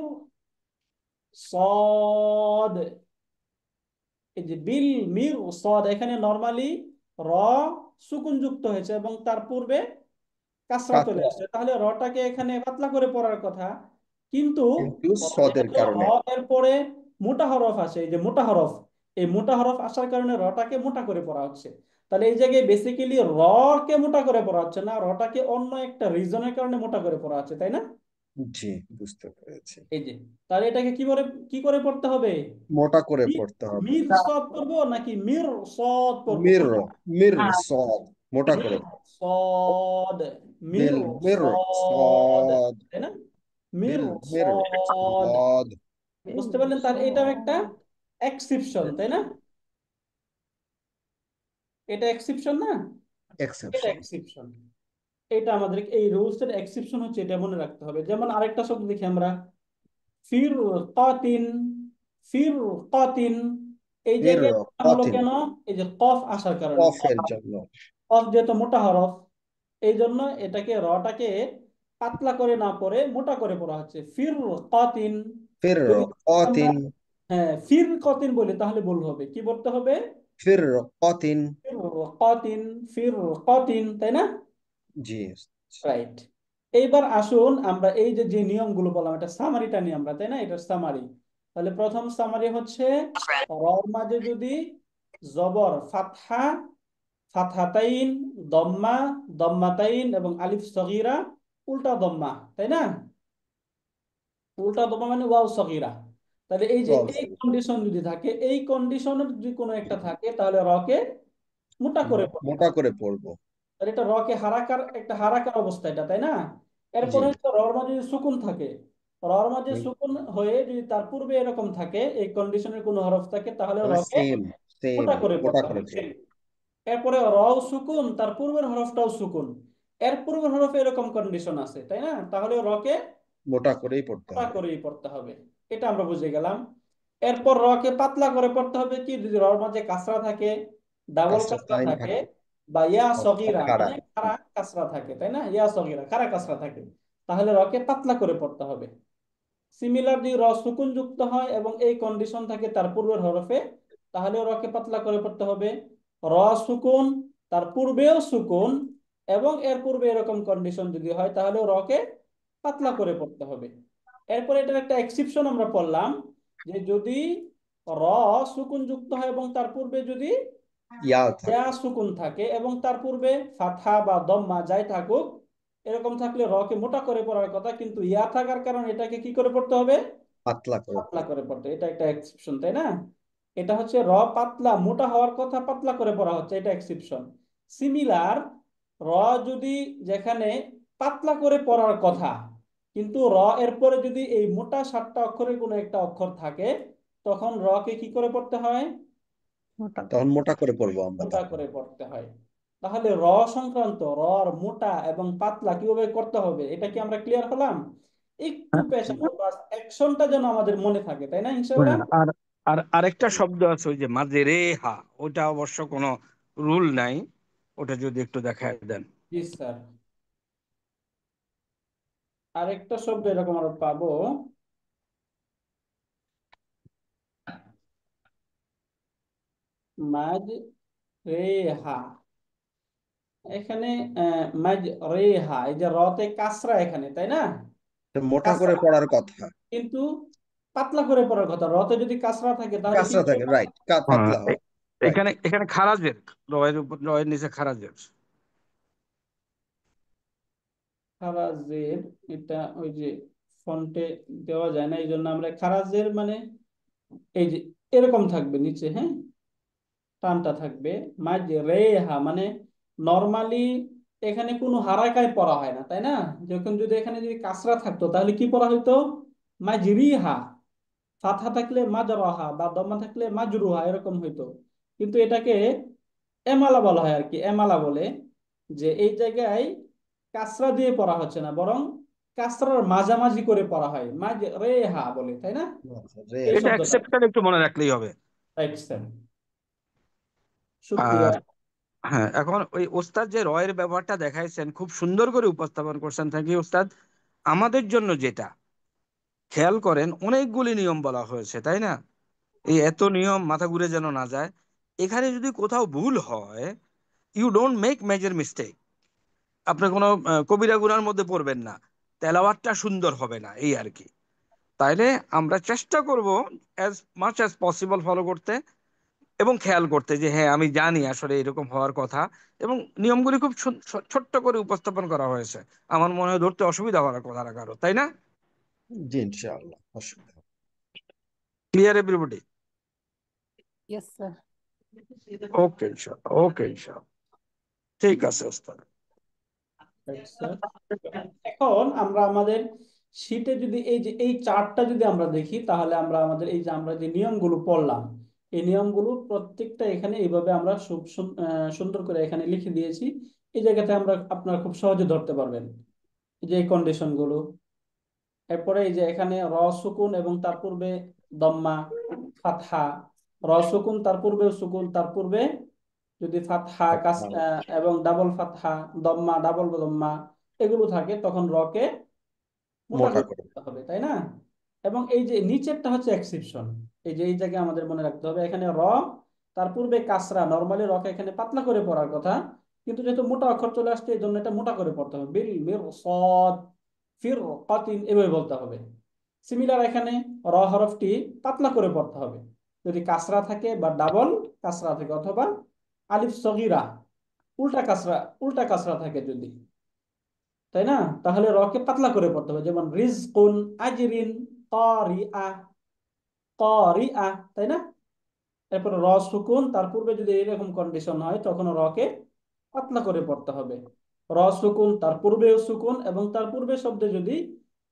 সদ। এই যে বিল মির সদ, এখানে নরমালি র সুকুন যুক্ত হয়েছে এবং তার পূর্বে কাসরা চলে পাতলা, আসছে, তাহলে রটাকে এখানে পাতলা করে পড়ার কথা। কিন্তু কিন্তু এটা সদের তো র কারণে এর পরে মোটা হরফ আসে, এই যে মোটা হরফ, এই মোটা হরফ আসার কারণে রটাকে মোটা করে পড়া হচ্ছে। তাহলে এই জায়গায় বেসিক্যালি র কে মোটা করে পড়া হচ্ছে না, রটাকে অন্য একটা রিজনের কারণে মোটা করে পড়া হচ্ছে, তাই না? জি, বুঝতে পেরেছি। এই যে, তাহলে এটাকে কি করে পড়তে হবে? মোটা করে মি- পড়তে হবে। মির সদ পড়বো নাকি মির সদ পড়বো, মির, কোনটা? মির সদ, মোটা মির করে। সদ, মির বিল মির সদ, সদ, তাই না? মির বিল মির সদ, সদ। বুঝতে পারলেন? তাহলে এটাও একটা এক্সেপশন, তাই না? এটা এক্সেপশন না? এটা এক্সেপশন। এক্সেপশন। এটা আমাদের এই রুলস এর এক্সেপশন হচ্ছে, এটা মনে রাখতে হবে। যেমন আরেকটা শব্দ দেখি আমরা, ফির কাতিন, ফির কাতিন, এই ফির জায়গায় হলো কাতিন, কেন? এই যে কফ আসার কারণে, কফের জন্য। কফ যেহেতু মোটা হরফ, এই জন্য এটাকে রটাকে পাতলা করে না পড়ে মোটা করে পড়া হচ্ছে, ফির কাতিন। ফির যদি আমরা, কাতিন, হ্যাঁ, ফির কতিন বলি তাহলে ভুল হবে, কি বলতে হবে? ফির কাতিন। ফির কতিন, ফির কতিন, তাই না? জি। রাইট। এইবার আসুন আমরা এই যে যে নিয়মগুলো বললাম, এটা সামারিটা নিয়ে আমরা, তাই না, এটা সামারি। তাহলে প্রথম সামারি হচ্ছে, রর মাঝে যদি জবর ফাতহা, ফাতহাতাইন, দম্মা, দম্মাতাইন এবং আলিফ সগীরা, উল্টা দম্মা, তাই না? উল্টা দম্মা মানে ওয়াও সগীরা। তাহলে এই যে এই কন্ডিশন যদি থাকে, এই কন্ডিশনের যদি কোনো একটা থাকে, তাহলে রকে মোটা করে পড়তে মোটা হবে। করে পড়বো। তাহলে এটা রকে হারাকার, একটা হারাকার অবস্থা এটা, তাই না? জি। এরপরে হচ্ছে রর মাঝে যদি সুকুন থাকে, রর মাঝে সুকুন হয়ে যদি তার পূর্বে এরকম থাকে, এই কন্ডিশনের কোনো হরফ থাকে, তাহলে তাহলে রকে সেম, সেম মোটা করে মোটা পড়তে করে হবে। পড়বো। এরপরে রও সুকুন, তার পূর্বের হরফটাও সুকুন, এর পূর্বের হরফে এরকম কন্ডিশন আছে, তাই না? তাহলে রকে মোটা করেই পড়তে মোটা হবে। করেই পড়তে হবে। এটা আমরা বুঝে গেলাম। এরপর রকে পাতলা করে পড়তে হবে, কি যদি রর মাঝে কাসরা থাকে, ডাবল কাজটা কাসরা সাইন থাকে, থাকে, বা ইয়া অথবা সগীরা খাড়া। মানে খাড়া কাসরা থাকে, তাই না, ইয়া সগীরা খাড়া কাসরা থাকে, তাহলে রকে পাতলা করে পড়তে হবে। সিমিলার যদি র সুকুন যুক্ত হয় এবং এই কন্ডিশন থাকে তার পূর্বের হরফে, তাহলে রকে পাতলা করে পড়তে হবে। র সুকুন, তার পূর্বেও সুকুন এবং এর পূর্বে এরকম কন্ডিশন যদি হয়, তাহলে রকে পাতলা করে পড়তে হবে। এরপর এটার একটা এক্সেপশন আমরা পড়লাম, যে যদি র সুকুন যুক্ত হয় এবং তার পূর্বে যদি ইয়া ইয়া থাকে, সুকুন থাকে এবং তার পূর্বে ফাতহা বা দম্মা যাই থাকুক, এরকম থাকলে রকে মোটা করে পড়ার কথা, কিন্তু ইয়া থাকার কারণে এটাকে কি করে পড়তে হবে? পাতলা করে পাতলা পড়বো। করে পড়তে। এটা একটা এক্সেপশন, তাই না? এটা হচ্ছে র পাতলা, মোটা হওয়ার কথা, পাতলা করে পড়া হচ্ছে, এটা এক্সেপশন। সিমিলার, র যদি যেখানে পাতলা করে পড়ার কথা, কিন্তু র এর পরে যদি এই মোটা 7টা অক্ষরের কোনো একটা অক্ষর থাকে, তখন র কে কি করে পড়তে হয়? মোটা তখন মোটা করে পড়বো আমরা মোটা তখন। করে পড়তে হয়। তাহলে র সংক্রান্ত, রর মোটা এবং পাতলা কিভাবে করতে হবে, এটা কি আমরা ক্লিয়ার হলাম? একটু পেছানো, বাস অ্যাকশনটা যেন আমাদের মনে থাকে, তাই না, ইনশাআল্লাহ? হ্যাঁ, আর আর আরেকটা শব্দ আছে ওই যে মাঝে রে হা, ওটা অবশ্য কোনো রুল নাই, ওটা যদি একটু দেখায় দেন। জি স্যার। আরেকটা শব্দ এরকম আমরা পাবো, মাঝ রেহা। এখানে মাঝ রেহা, এই যে রতে কাসরা এখানে, তাই না, তো মোটা করে কাসরা, পড়ার কথা। কিন্তু পাতলা করে পড়ার কথা। রতে যদি কাসরা থাকে তাহলে কি কাঁচরা করে থাকে, পড়া? রাইট, হ্যাঁ, পাতলা হয়। রাইট। এখানে এখানে খারাজের, রয়ের উপর, রয়ের নিচে খারাজের। খারাজের, এটা ওই যে ফন্টে দেওয়া যায় না, এই জন্য আমরা খারাজের মানে এই যে এরকম থাকবে নিচে, হ্যাঁ, টানটা থাকবে। মাঝ রেহা মানে নর্মালি এখানে কোনো হারাকায় পড়া হয় না, তাই না? যখন যদি এখানে যদি কাসরা থাকতো তাহলে কি পড়া হইতো? মাজরিহা। ফাথা থাকলে মাজরাহা, বা দম্মা থাকলে মাজরুহা, এরকম হইতো। কিন্তু এটাকে এমালা বলা হয় আর কি, এমালা বলে, যে এই জায়গায় কাসরা দিয়ে পড়া হচ্ছে না, বরং কাসরার মাঝামাঝি করে পড়া হয়, মাঝ রেহা বলে, তাই না? আচ্ছা, এই এটা শব্দটা। অ্যাকসেপ্টার একটু মনে রাখলেই হবে। রাইট স্যার, শুক্রিয়া। আর হ্যাঁ, এখন ওই ওস্তাদ যে রয়ের ব্যবহারটা দেখাইছেন খুব সুন্দর করে উপস্থাপন করছেন, থ্যাংক ইউ ওস্তাদ। আমাদের জন্য যেটা খেয়াল করেন, অনেকগুলি নিয়ম বলা হয়েছে, তাই না? এই এত নিয়ম মাথা ঘুরে যেন না যায়। এখানে যদি কোথাও ভুল হয়, you don't make major mistake. আপনি কোনো কবিরা গুনার মধ্যে পড়বেন না, তেলাওয়াতটা সুন্দর হবে না, এই আর কি। তাইলে আমরা চেষ্টা করব as much as possible follow করতে, এবং খেয়াল করতে যে হ্যাঁ আমি জানি আসলে এরকম হওয়ার কথা, এবং নিয়মগুলি খুব ছোট্ট করে উপস্থাপন করা হয়েছে। আমার মনে হয় ধরতে অসুবিধা হওয়ার কথা না কারো, তাই না? জি ইনশাআল্লাহ, অসুবিধা হবে না। Clear everybody? Yes sir. Okay ইনশাআল্লাহ, ওকে ইনশাআল্লাহ, ঠিক আছে ওস্তাদ। Right, sir. এখন আমরা আমাদের শীটে যদি এই যে এই চার্টটা যদি আমরা দেখি, তাহলে আমরা আমাদের এই যে আমরা যে নিয়মগুলো পড়লাম, এই নিয়মগুলো প্রত্যেকটা এখানে এইভাবে আমরা সুন্দর করে এখানে লিখে দিয়েছি। এই জায়গাতে আমরা আপনারা খুব সহজে ধরতে পারবেন এই যে কন্ডিশন গুলো। এরপরে এই যে এখানে র সুকুন এবং তার পূর্বে দম্মা, ফাতহা, র সুকুন তার পূর্বে সুকুন, তার পূর্বে যদি ফাতহা আচ্ছা, এবং ডাবল ফাতহা, দম্মা, ডাবল দম্মা এগুলো থাকে, তখন রকে মোটা মোটা করে করে। করতে হবে, তাই না? এবং এই যে নিচেরটা হচ্ছে এক্সেপশন। এই যে এই জায়গায় আমাদের মনে রাখতে হবে, এখানে র তার পূর্বে কাসরা, নরমালি রকে এখানে পাতলা করে পড়ার কথা, কিন্তু যেহেতু মোটা অক্ষর চলে আসছে এই জন্য এটা মোটা করে পড়তে হবে, বিল মিরসাদ ফির কাতিন, এভাবে বলতে হবে। সিমিলার এখানে র হরফটি পাতলা করে পড়তে হবে যদি কাসরা থাকে বা ডাবল কাসরা থাকে, অথবা আলিফ সগীরা উল্টা কাসরা থাকে যদি, তাই না? তাহলে রকে পাতলা করে পড়তে হবে, যেমন রিজকুন, আজরিন, কারিআ, কারিআ, তাই না? এরপর র সুকুন তার পূর্বে যদি এরকম কন্ডিশন হয় তখন রকে পাতলা করে পড়তে হবে। র সুকুন তার পূর্বেও সুকুন এবং তার পূর্বে শব্দে যদি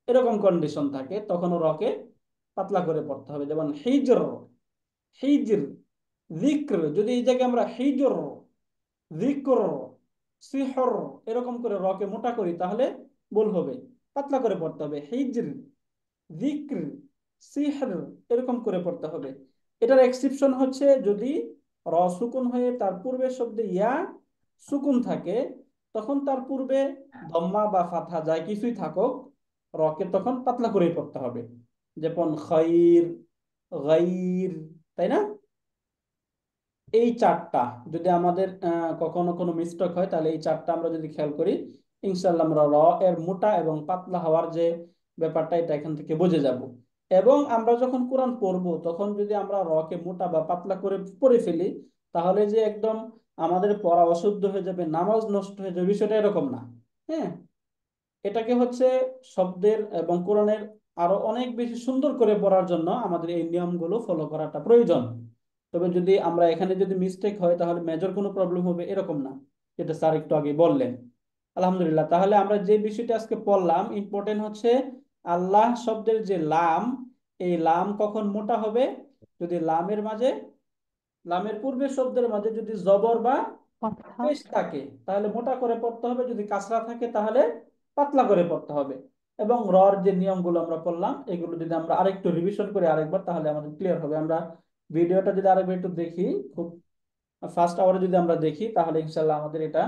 এরকম কন্ডিশন থাকে তখন রকে পাতলা করে পড়তে হবে, যেমন হিজর, হিজর, যিকর, যদি এই জায়গায় আমরা হিজর, যিকর, সিহর এরকম করে রকে মোটা করি তাহলে ভুল হবে, পাতলা করে পড়তে হবে, হিজর, যিকর, সিহর এরকম করে পড়তে হবে। এটার এক্সেপশন হচ্ছে যদি র সুকুন হয়ে তার পূর্বে শব্দে ইয়া সুকুন থাকে, তখন তার পূর্বে দম্মা বা ফাথা যাই কিছুই থাকুক, রকে তখন পাতলা করেই পড়তে হবে, যেমন খাইর, গাইর, তাই না? এই চারটা যদি আমাদের কখনো কোনো মিস্টেক হয়, তাহলে এই চারটা আমরা যদি খেয়াল করি, ইনশাল্লাহ আমরা র এর মোটা এবং পাতলা হওয়ার যে ব্যাপারটা এটা এখান থেকে বুঝে যাব। এবং আমরা যখন কোরআন পড়বো তখন যদি আমরা র কে মোটা বা পাতলা করে পড়ে ফেলি, তাহলে যে একদম আমাদের পড়া অশুদ্ধ হয়ে যাবে, নামাজ নষ্ট হয়ে যাবে, বিষয়টা এরকম না। হ্যাঁ, এটাকে হচ্ছে শব্দের এবং কোরআনের আরো অনেক বেশি সুন্দর করে পড়ার জন্য আমাদের এই নিয়মগুলো ফলো করাটা প্রয়োজন। তবে যদি আমরা এখানে যদি মিস্টেক হয় তাহলে মেজর কোনো প্রবলেম হবে এরকম না, যেটা স্যার একটু আগে বললেন। আলহামদুলিল্লাহ, তাহলে আমরা যে বিষয়টা আজকে পড়লাম ইম্পর্টেন্ট হচ্ছে আল্লাহ শব্দের যে লাম, এই লাম কখন মোটা হবে? যদি লামের পূর্বের শব্দের মাঝে যদি জবর বা কথা পেশ থাকে তাহলে মোটা করে পড়তে হবে, যদি কাসরা থাকে তাহলে পাতলা করে পড়তে হবে। এবং রর যে নিয়মগুলো আমরা পড়লাম এগুলো যদি আমরা আরেকটু রিভিশন করি আরেকবার তাহলে আমাদের ক্লিয়ার হবে। আমরা ভিডিওটা যদি আরেকবার একটু দেখি, খুব ফার্স্ট আওয়ারে যদি আমরা দেখি তাহলে ইনশাল্লাহ আমাদের এটা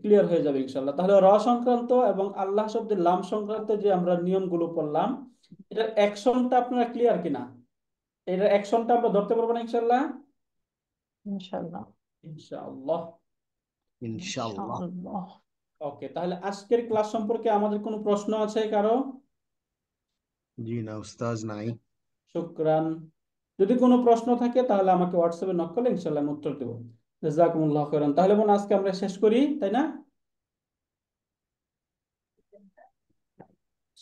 ক্লিয়ার হয়ে যাবে ইনশাল্লাহ। তাহলে র সংক্রান্ত এবং আল্লাহ শব্দের লাম সংক্রান্ত যে আমরা নিয়মগুলো পড়লাম, এটার অ্যাকশনটা আপনারা ক্লিয়ার কিনা? এটার অ্যাকশনটা আমরা ধরতে পারবো না ইনশাল্লাহ? ইনশাল্লাহ ইনশাআল্লাহ। ইনশাআল্লাহ। ইনশাআল্লাহ। ওকে, তাহলে আজকের ক্লাস সম্পর্কে আমাদের কোনো প্রশ্ন আছে কারো? জি না উস্তাজ, নাই। শুকরান। যদি কোনো প্রশ্ন থাকে তাহলে আমাকে হোয়াটসঅ্যাপে নক করলে ইনশাল্লাহ আমি উত্তর দেবো। জাযাকুমুল্লাহ খাইরান। তাহলে বোন আজকে আমরা শেষ করি, তাই না?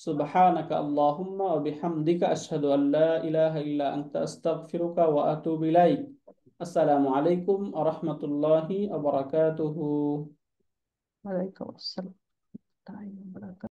সুবহানাকা আল্লাহুম্মা ওয়া বিহামদিকা আশহাদু আল্লা ইলাহা ইল্লা আনতা আস্তাগফিরুকা ওয়া আতুবু ইলাইক। আসসালামু আলাইকুম ওয়া রাহমাতুল্লাহি ওয়া বারাকাতুহু। ওয়ালাইকুম আসসালাম।